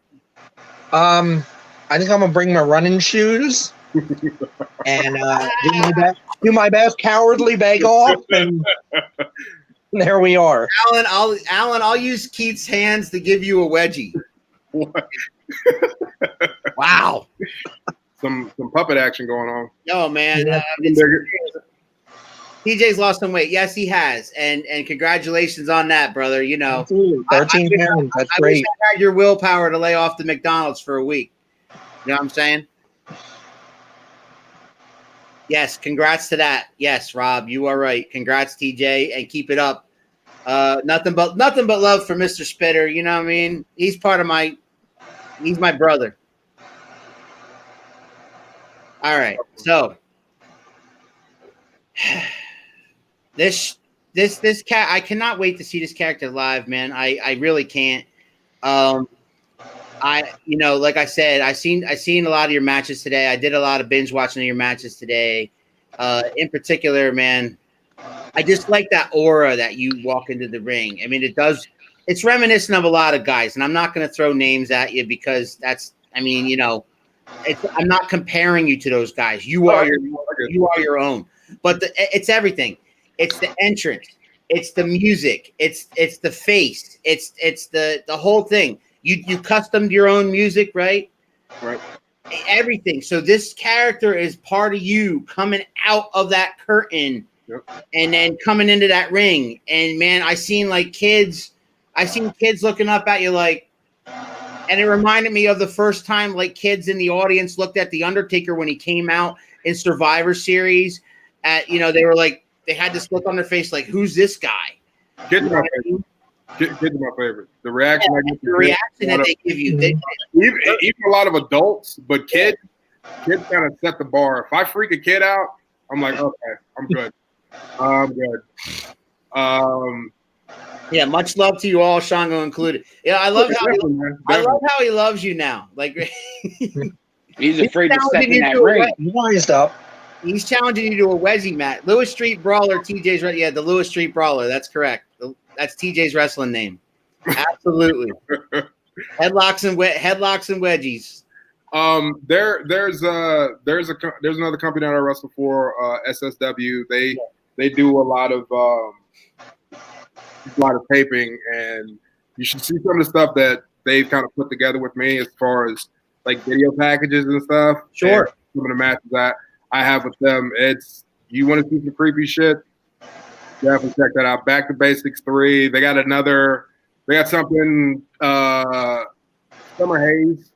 I think I'm going to bring my running shoes and do my best cowardly beg off, and there we are. Alan, I'll use Keith's hands to give you a wedgie. Wow. Some puppet action going on. Oh man, TJ's lost some weight. Yes, he has, and congratulations on that, brother. Absolutely. 13 pounds. That's I great. wish I had your willpower to lay off the McDonald's for a week. You know what I'm saying? Yes, congrats to that. Yes, Rob, you are right. Congrats, TJ, and keep it up. Nothing but love for Mr. Spitter. You know what I mean? He's my brother. All right, so this cat, I cannot wait to see this character live, man. I really can't. Like I said, I seen a lot of your matches today. I did a lot of binge watching of your matches today. In particular, man, I just like that aura that you walk into the ring. I mean, it's reminiscent of a lot of guys, and I'm not going to throw names at you because I'm not comparing you to those guys. You are your own. But it's everything. It's the entrance. It's the music. It's the face. It's the whole thing. You customed your own music, right? Right. Everything. So this character is part of you coming out of that curtain, and then coming into that ring. And man, I seen kids looking up at you like. And it reminded me of the first time kids in the audience looked at The Undertaker when he came out in Survivor Series. They were they had this look on their face like, who's this guy? Kids are my favorite. Kids are my favorite. The reaction, that they give you. Even a lot of adults, but kids kind of set the bar. If I freak a kid out, I'm like, okay, I'm good. I'm good. Yeah, much love to you all, Shongo included. Yeah, I love how he loves you now. He's afraid to step challenging in you that to a ring. Wised up. He's challenging you to a Wezzy match. Lewis Street Brawler, TJ's right. Yeah, the Lewis Street Brawler. That's correct. That's TJ's wrestling name. Absolutely. Headlocks and wedgies. There's another company that I wrestle for, SSW. They do a lot of taping, and you should see some of the stuff that they've kind of put together with me as far as like video packages and stuff. Sure. And some of the matches that I have with them. You want to see some creepy shit? Definitely check that out. Back to Basics 3. They got something. Summer Haze.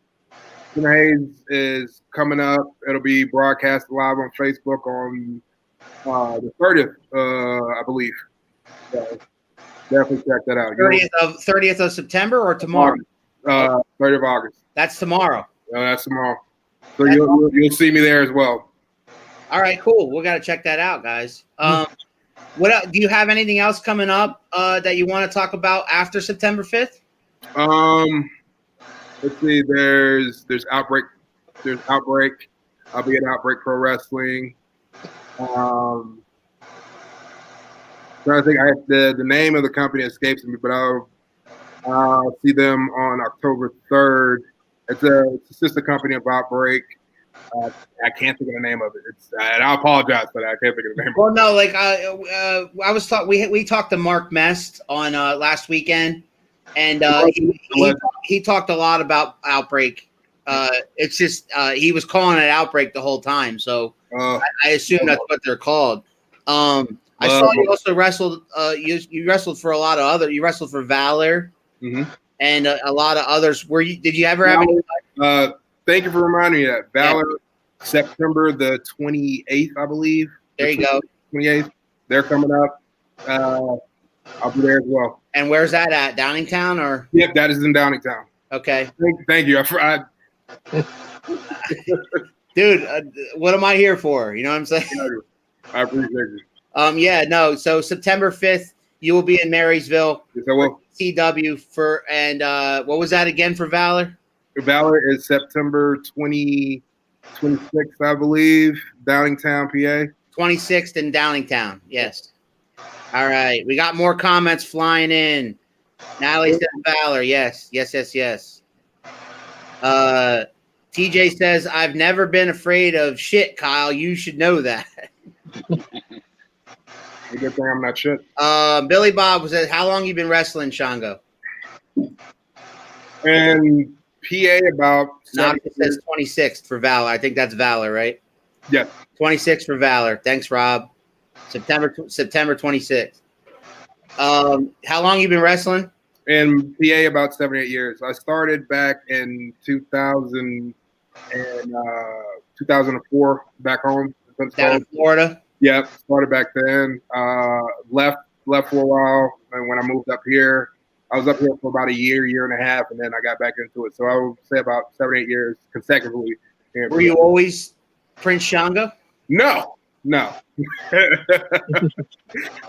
Summer Haze is coming up. It'll be broadcast live on Facebook on the 30th, I believe. So definitely check that out. 30th of September or tomorrow? 30th of August. That's tomorrow. That's tomorrow. So you'll see me there as well. All right, cool. We got to check that out, guys. What else, do you have anything else coming up that you want to talk about after September 5th? Let's see. There's Outbreak. There's Outbreak. I'll be at Outbreak Pro Wrestling. Trying to think. The name of the company escapes me, but I'll see them on October 3rd. It's a sister company of Outbreak. I can't think of the name of it. And I apologize for that. I can't think of the name. Well, no, like I was talking. We talked to Mark Mest on last weekend, and he talked a lot about Outbreak. It's just he was calling it Outbreak the whole time, so I assume that's what they're called. I saw you also wrestled. You wrestled for a lot of other. You wrestled for Valor, and a lot of others. Did you ever have any? Thank you for reminding me of that. Valor, September the 28th, I believe. There you go. 28th. They're coming up. I'll be there as well. And where's that at? Downingtown or? Yep, that is in Downingtown. Okay. Thank you. Dude, what am I here for? You know what I'm saying? I appreciate you. Yeah, no. So September 5th, you will be in Marysville. Yes, I will. CW and what was that again for Valor? Valor is September 26th, I believe, Downingtown, PA. 26th in Downingtown, yes. All right, we got more comments flying in. Natalie says Valor, yes. TJ says, I've never been afraid of shit, Kyle. You should know that. A good thing I'm not shit. Billy Bob says, how long you been wrestling, Shongo? And PA about. No, it says 26th for Valor. I think that's Valor, right? Yeah. 26th for Valor. Thanks, Rob. September 26th. How long you been wrestling? In PA about 7 or 8 years. I started back in 2004 back home. Down in Florida? Yeah, started back then. Left for a while, and when I moved up here, I was up here for about a year and a half, and then I got back into it. So I would say about 7 or 8 years consecutively. Were you always Prince Shongo? No. No.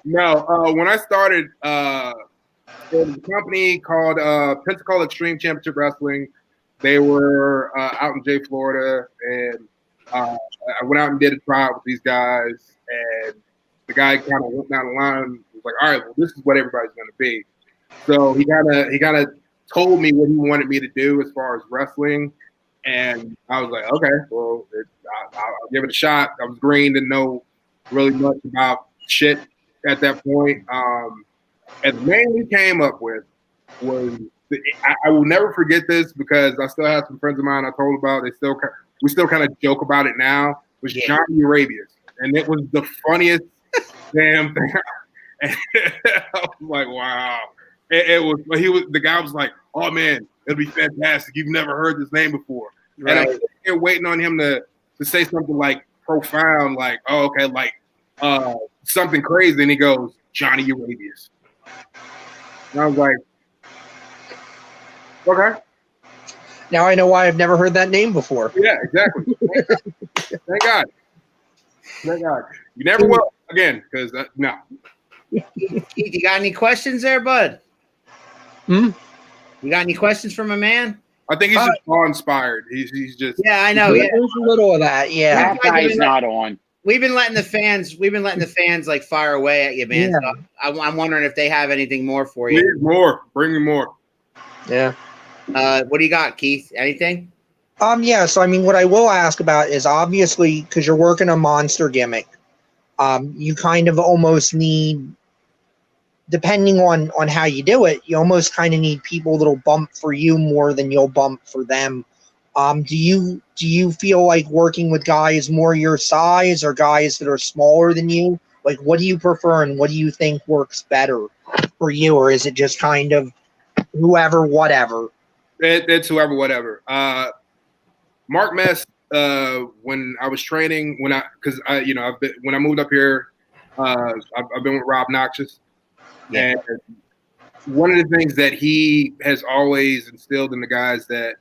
When I started, there was a company called Pensacola Extreme Championship Wrestling. They were out in Jay, Florida, and I went out and did a tryout with these guys, and the guy kind of went down the line and was like, all right, well, this is what everybody's going to be. So he kind of told me what he wanted me to do as far as wrestling, and I was like, okay, well, I'll give it a shot. I was green, didn't know really much about shit at that point. And the name we came up with was I will never forget this because I still have some friends of mine I told about. We still kind of joke about it now. Was Johnny Arabius, and it was the funniest damn thing. I was like, wow. The guy was like, oh man, it'll be fantastic. You've never heard this name before. Right. And I was here waiting on him to say something like profound, like, oh, okay, like something crazy. And he goes, Johnny Arabius. And I was like, okay. Now I know why I've never heard that name before. Yeah, exactly. Thank God. Thank God. You never will again, because no. You got any questions there, bud? You got any questions for my man? I think he's just awe-inspired. He's just I know. Yeah, There's a little of that. Yeah. That guy's not on. We've been letting the fans like fire away at you, man. Yeah. So I'm wondering if they have anything more for you. Bring me more. Yeah. What do you got, Keith? Anything? Yeah. So I mean, what I will ask about is obviously because you're working a monster gimmick, you kind of almost need, depending on how you do it, you almost kind of need people that'll bump for you more than you'll bump for them. Do you feel like working with guys more your size or guys that are smaller than you? Like, what do you prefer and what do you think works better for you, or is it just kind of whoever, whatever? It's whoever, whatever. Mark Mess. When I was training, when I moved up here, I've been with Rob Noxious, and one of the things that he has always instilled in the guys that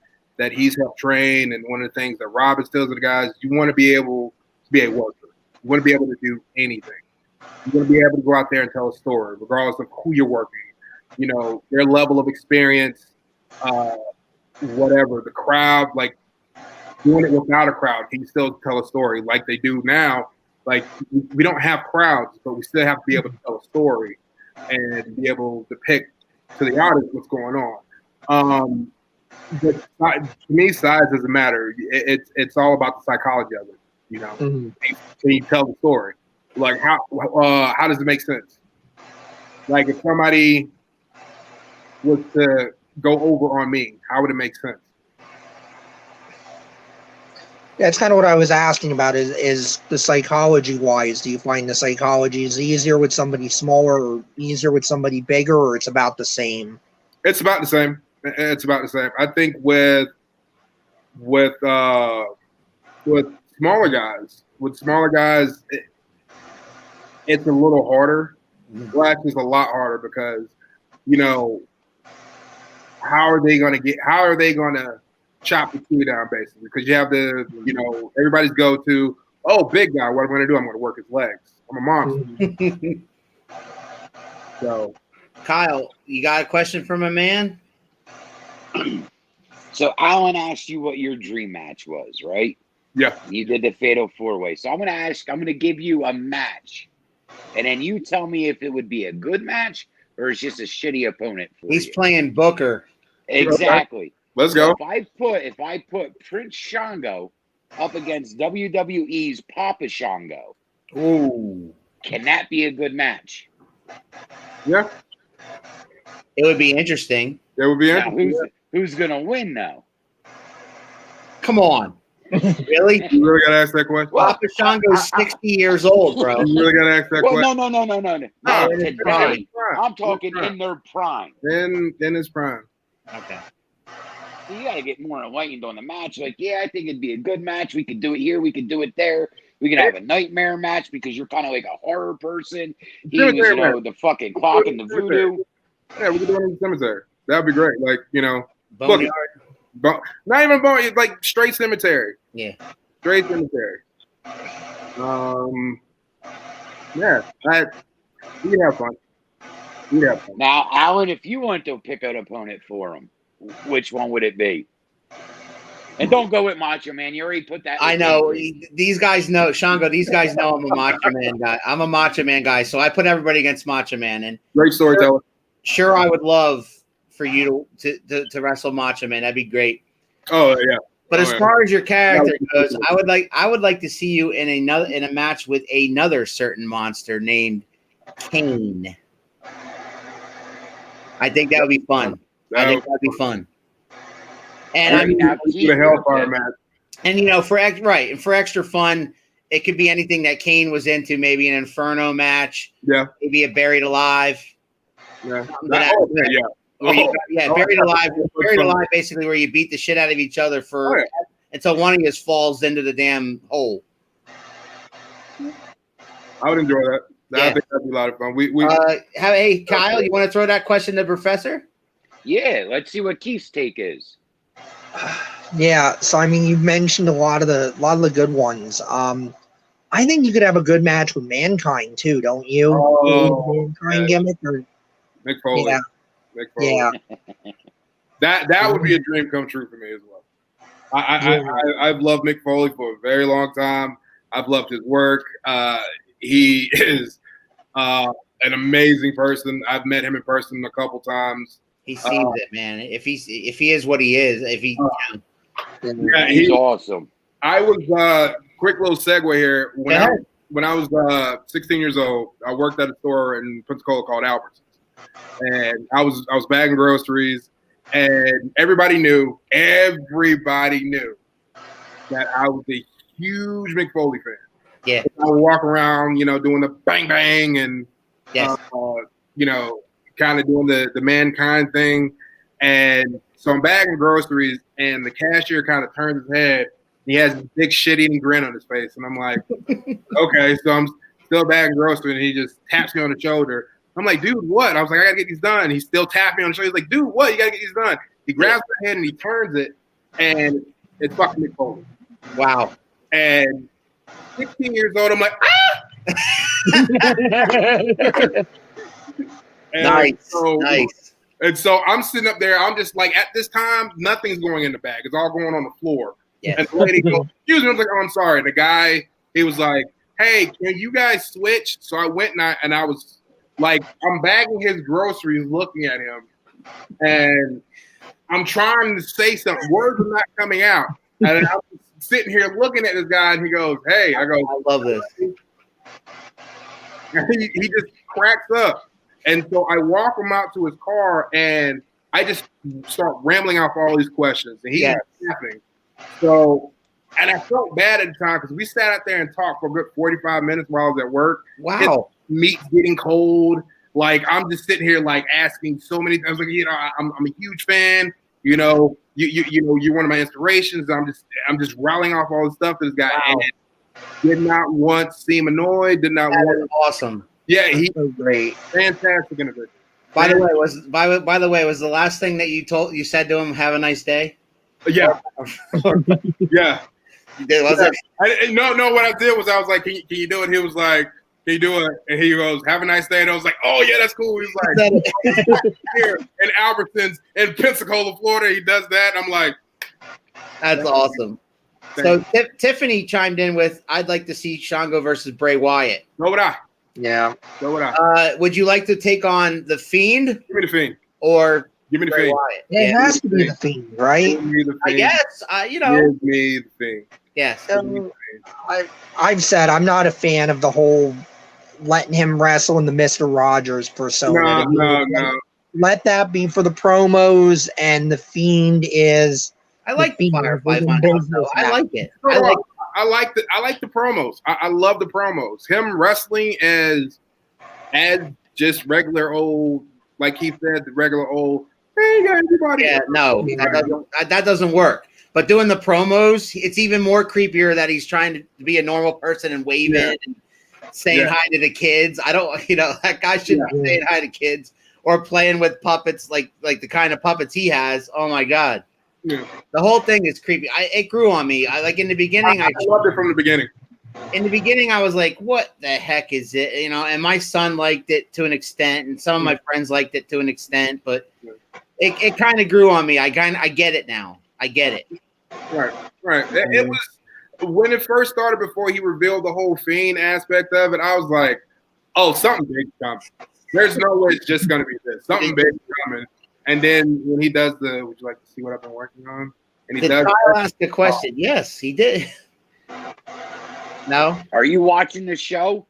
he's helped train, and one of the things that Rob instills in the guys, you want to be able to be a worker. You want to be able to do anything. You want to be able to go out there and tell a story, regardless of who you're working. You know, their level of experience, whatever, the crowd, like doing it without a crowd, can you still tell a story like they do now? Like, we don't have crowds, but we still have to be able to tell a story and be able to depict to the audience what's going on. But to me, size doesn't matter. It's all about the psychology of it. You know, Can you tell the story? Like, how does it make sense? Like, if somebody was to go over on me, how would it make sense? That's kind of what I was asking about is the psychology wise. Do you find the psychology is easier with somebody smaller or easier with somebody bigger, or it's about the same? It's about the same. It's about the same. I think with smaller guys, it's a little harder. Black is a lot harder because, you know, how are they going to chop the tree down, basically? Because you have everybody's go to, big guy, what am I going to do? I'm going to work his legs. I'm a monster. So, Kyle, you got a question from a man? So Alan asked you what your dream match was, right? Yeah. You did the Fatal 4-Way. So I'm going to give you a match. And then you tell me if it would be a good match or it's just a shitty opponent for He's you. playing Booker. Exactly. Let's go. If I put Prince Shongo up against WWE's Papa Shongo, can that be a good match? Yeah. It would be interesting. It would be Now, interesting. who's going to win, though? Come on. Really? You really got to ask that question? Papa Shango's 60 years old, bro. You really got to ask that question? No. No, Today. I'm talking in their prime. In his prime. Okay. So you got to get more enlightened on the match. Like, yeah, I think it'd be a good match. We could do it here. We could do it there. We could have a nightmare match because you're kind of like a horror person. He was, the fucking clock and the voodoo. Yeah, we could do it in the cemetery. That'd be great. Like, Boneyard. Not even bone, like straight cemetery. Yeah. Straight cemetery. Yeah, we'd have fun. Now, Alan, if you want to pick an opponent for him, which one would it be? And don't go with Macho Man. You already put that. I know. These guys know, Shongo, these guys know I'm a Macho Man guy. I'm a Macho Man guy, so I put everybody against Macho Man. And great storyteller. Sure, I would love for you to wrestle Macho Man. That'd be great. Oh, yeah. But as far as your character goes, I would like to see you in a match with another certain monster named Kane. I think that would be fun. That'd be fun. And the Hellfire match. And for extra fun, it could be anything that Kane was into. Maybe an Inferno match. Yeah. Maybe a Buried Alive. Yeah. Buried Alive. Buried Alive, basically, where you beat the shit out of each other until one of you falls into the damn hole. I would enjoy that. I think that'd be a lot of fun. Hey, Kyle, you want to throw that question to the Professor? Yeah, let's see what Keith's take is. Yeah, so I mean, you mentioned a lot of the good ones. I think you could have a good match with Mankind too, don't you? Mankind gimmick or Mick Foley. Yeah. Mick Foley. Yeah. That would be a dream come true for me as well. I've loved Mick Foley for a very long time. I've loved his work. He is an amazing person. I've met him in person a couple times. He sees it, man. If he is what he is, yeah, he's awesome. I was quick little segue here. When I was 16 years old, I worked at a store in Pensacola called Albertsons, and I was bagging groceries, and everybody knew that I was a huge Mick Foley fan. Yeah, I would walk around, doing the bang bang and yes. Kind of doing the mankind thing. And so I'm bagging groceries, and the cashier kind of turns his head. He has a big shit-eating grin on his face, and I'm like, okay. So I'm still bagging groceries, and he just taps me on the shoulder. I'm like, dude, what? I was like, I gotta get these done. He still tapped me on the shoulder. He's like, dude, what? You gotta get these done. He grabs my head and he turns it, and it's fucking Mick Foley. Wow. And 16 years old, I'm like, Nice. And so I'm sitting up there. I'm just like, at this time, nothing's going in the bag. It's all going on the floor. Yes. And the lady goes, excuse me. I was like, oh, I'm sorry. The guy, he was like, hey, can you guys switch? So I went and I was like, I'm bagging his groceries, looking at him, and I'm trying to say something. Words are not coming out. And I'm sitting here looking at this guy, and he goes, hey. I go, I love this. And he just cracks up. And so I walk him out to his car, and I just start rambling off all these questions. And he's laughing. So, and I felt bad at the time because we sat out there and talked for a good 45 minutes while I was at work. Wow. Meat's getting cold. Like, I'm just sitting here, like, asking so many things. Like, I'm a huge fan. You're one of my inspirations. I'm just rallying off all the stuff to this guy. Wow. And did not once seem annoyed. Did not want. Awesome. Yeah, he's so great. Fantastic individual. By the way, was the last thing that you said to him, "Have a nice day"? Yeah. Yeah. You did, was it? No. What I did was I was like, "Can you do it?" He was like, "Can you do it?" And he goes, "Have a nice day." And I was like, "Oh yeah, that's cool." He's like, "Here in Albertsons in Pensacola, Florida, he does that." I'm like, "That's awesome." So Tiffany chimed in with, "I'd like to see Shongo versus Bray Wyatt." So would I. Yeah. So would I. Would you like to take on the Fiend? Give me the Fiend. Or give me the Bray Fiend. Wyatt? It has to be the Fiend, right? Give me the Fiend. I guess. Give me the Fiend. Yes. I've said I'm not a fan of the whole letting him wrestle in the Mr. Rogers persona. No. Let that be for the promos, and the Fiend is. I like the Firefly Funhouse, though. I like it. I like the promos. I love the promos. Him wrestling as just regular old, like he said, the regular old. Hey, everybody. Yeah, no, that doesn't work. But doing the promos, it's even more creepier that he's trying to be a normal person and waving and saying hi to the kids. I don't, that guy shouldn't be saying hi to kids or playing with puppets like the kind of puppets he has. Oh my God. Yeah. The whole thing is creepy. It grew on me. In the beginning, I loved it from the beginning. In the beginning, I was like, "What the heck is it?" And my son liked it to an extent, and some of my friends liked it to an extent, but it kind of grew on me. I get it now. I get it. Right. It was when it first started. Before he revealed the whole Fiend aspect of it, I was like, "Oh, something big coming." There's no way it's just gonna be this. Something big coming. And then when he does would you like to see what I've been working on? And he does. Kyle ask a question? Yes, he did. No? Are you watching the show?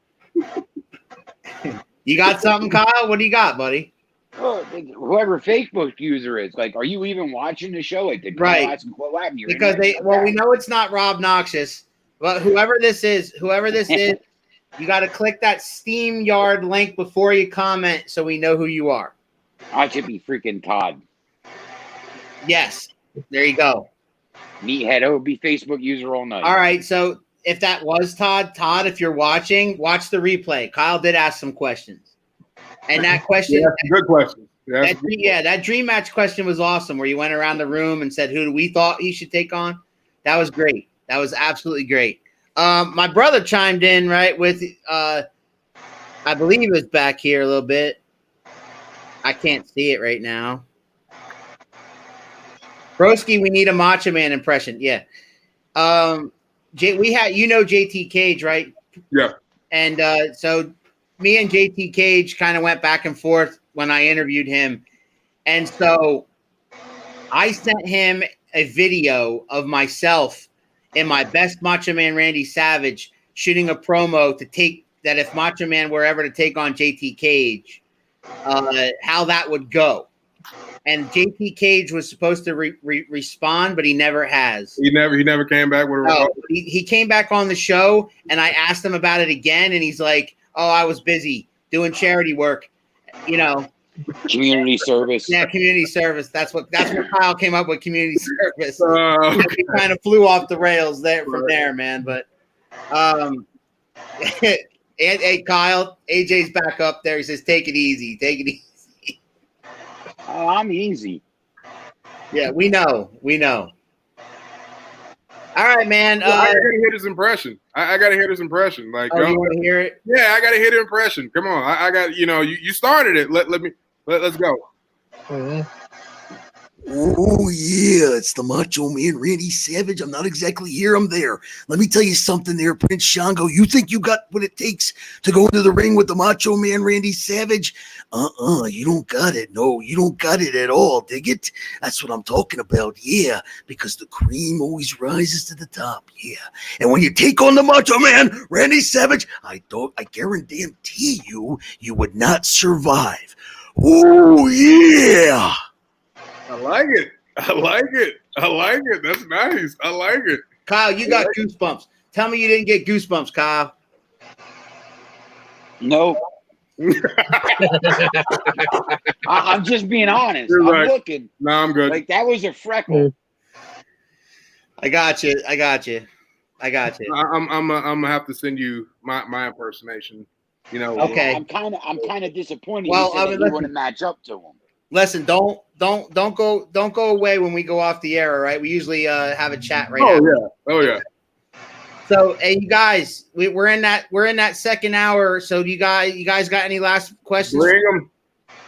You got something, Kyle? What do you got, buddy? Whoever Facebook user is, like, are you even watching the show? Like, right? Because we know it's not Rob Noxious, but whoever this is, you got to click that SteamYard link before you comment, so we know who you are. I should be freaking Todd. Yes. There you go. Meathead. It would be Facebook user all night. All right. So if that was Todd, if you're watching, watch the replay. Kyle did ask some questions. And that question. Good question. That dream match question was awesome, where you went around the room and said who we thought he should take on. That was great. That was absolutely great. My brother chimed in, right, with, I believe it was back here a little bit. I can't see it right now. Broski, we need a Macho Man impression. Yeah. We had, JT Cage, right? Yeah. And so me and JT Cage kind of went back and forth when I interviewed him. And so I sent him a video of myself in my best Macho Man Randy Savage shooting a promo to take that if Macho Man were ever to take on JT Cage, how that would go. And JT Cage was supposed to respond, but he never has. He never came back with a rebuttal. He came back on the show, and I asked him about it again, and he's like, "Oh, I was busy doing charity work, community service." Yeah, community service. That's what Kyle came up with. Community service. He kind of flew off the rails from there, man. But hey, Kyle, AJ's back up there. He says, "Take it easy, take it easy." Oh, I'm easy. Yeah, we know. All right, man. I gotta hear this impression. I gotta hear this impression. Like, you want to hear it? Yeah, I gotta hear the impression. Come on, I got. You started it. Let's go. Mhm. Oh, yeah, it's the Macho Man Randy Savage. I'm not exactly here, I'm there. Let me tell you something there, Prince Shongo. You think you got what it takes to go into the ring with the Macho Man Randy Savage? You don't got it. No, you don't got it at all, dig it? That's what I'm talking about, yeah, because the cream always rises to the top, yeah. And when you take on the Macho Man Randy Savage, I guarantee you would not survive. Oh, yeah. I like it. That's nice. I like it. Kyle, you got goosebumps. Tell me you didn't get goosebumps, Kyle. No. I'm just being honest. You're I'm right. looking. No, I'm good. Like that was a freckle. I got you. I'm gonna have to send you my impersonation. Okay. I'm kind of disappointed. Well, You said that you want to match up to him. Listen, don't go away when we go off the air. All right, we usually have a chat right Oh now. yeah. Oh yeah. So, hey, you guys, we're in that second hour. So, you guys got any last questions? Bring them.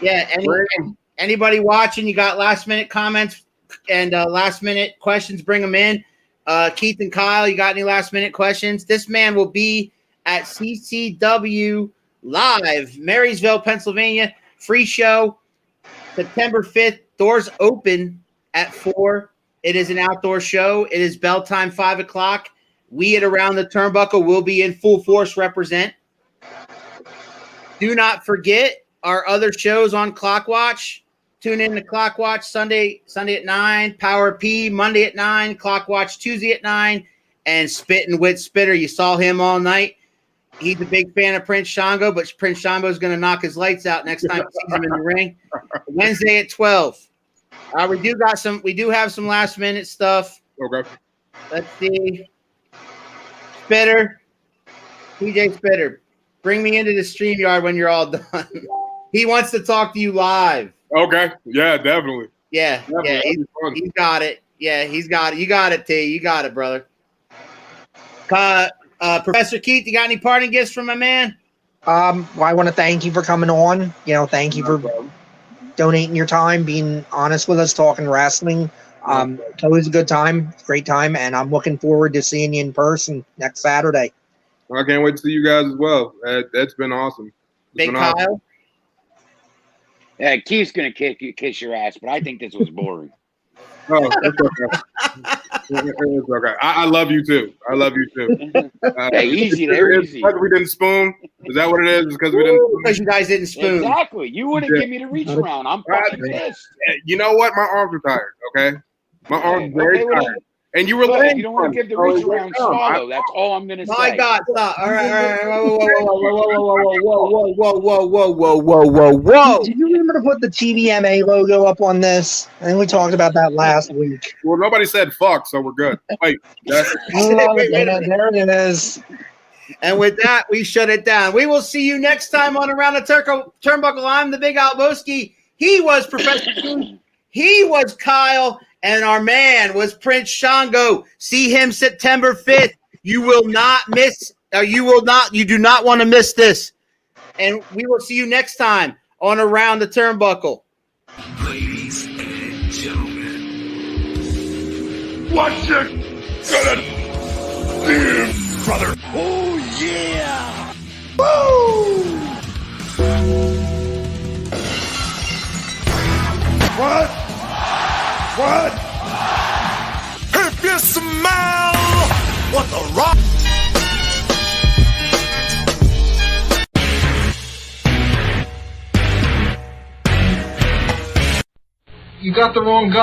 Yeah. Anybody watching? You got last minute comments and last minute questions? Bring them in. Keith and Kyle, you got any last minute questions? This man will be at CCW Live, Marysville, Pennsylvania. Free show. September 5th, doors open at 4. It is an outdoor show. It is bell time 5 o'clock. We at Around the Turnbuckle will be in full force represent. Do not forget our other shows on Clockwatch. Tune in to Clockwatch Sunday at 9, Power P Monday at 9, Clockwatch Tuesday at 9, and Spittin' with Spitter. You saw him all night. He's a big fan of Prince Shongo, but Prince Shongo is going to knock his lights out next time he sees him in the ring. Wednesday at 12. We do have some last minute stuff. Okay. Let's see. Spitter, PJ Spitter, bring me into the StreamYard when you're all done. He wants to talk to you live. Okay. Yeah, definitely. Yeah, he's got it. Yeah, he's got it. You got it, T. You got it, brother. Professor Keith, you got any parting gifts from my man? Well, I want to thank you for coming on. Thank you for donating your time, being honest with us, talking wrestling. It's always a good time, great time, and I'm looking forward to seeing you in person next Saturday. I can't wait to see you guys as well. That's been awesome. Big Kyle. Awesome. Yeah, Keith's gonna kiss your ass, but I think this was boring. Oh, it's okay. It's okay. I love you too. Hey, easy there, easy. Because we didn't spoon. Is that what it is? Because we didn't. Because you guys didn't spoon. Exactly. You wouldn't give me the reach around. I'm fucking pissed. You know what? My arms are tired. Okay, my arms are very tired. And you were late. You don't want to give the reach around swallow. That's all I'm gonna say. My God, stop. All right. Whoa. Did you remember to put the TVMA logo up on this? I think we talked about that last week. Well, nobody said fuck, so we're good. Wait. There it is. And with that, we shut it down. We will see you next time on Around the Turnbuckle. I'm the Big Alboski. He was Professor Keith. He was Kyle. And our man was Prince Shongo. See him September 5th. You will not miss, you do not want to miss this. And we will see you next time on Around the Turnbuckle. Ladies and gentlemen, What you gonna do, brother? Oh yeah! Woo! What? What? If you smell what the rock. You got the wrong guy.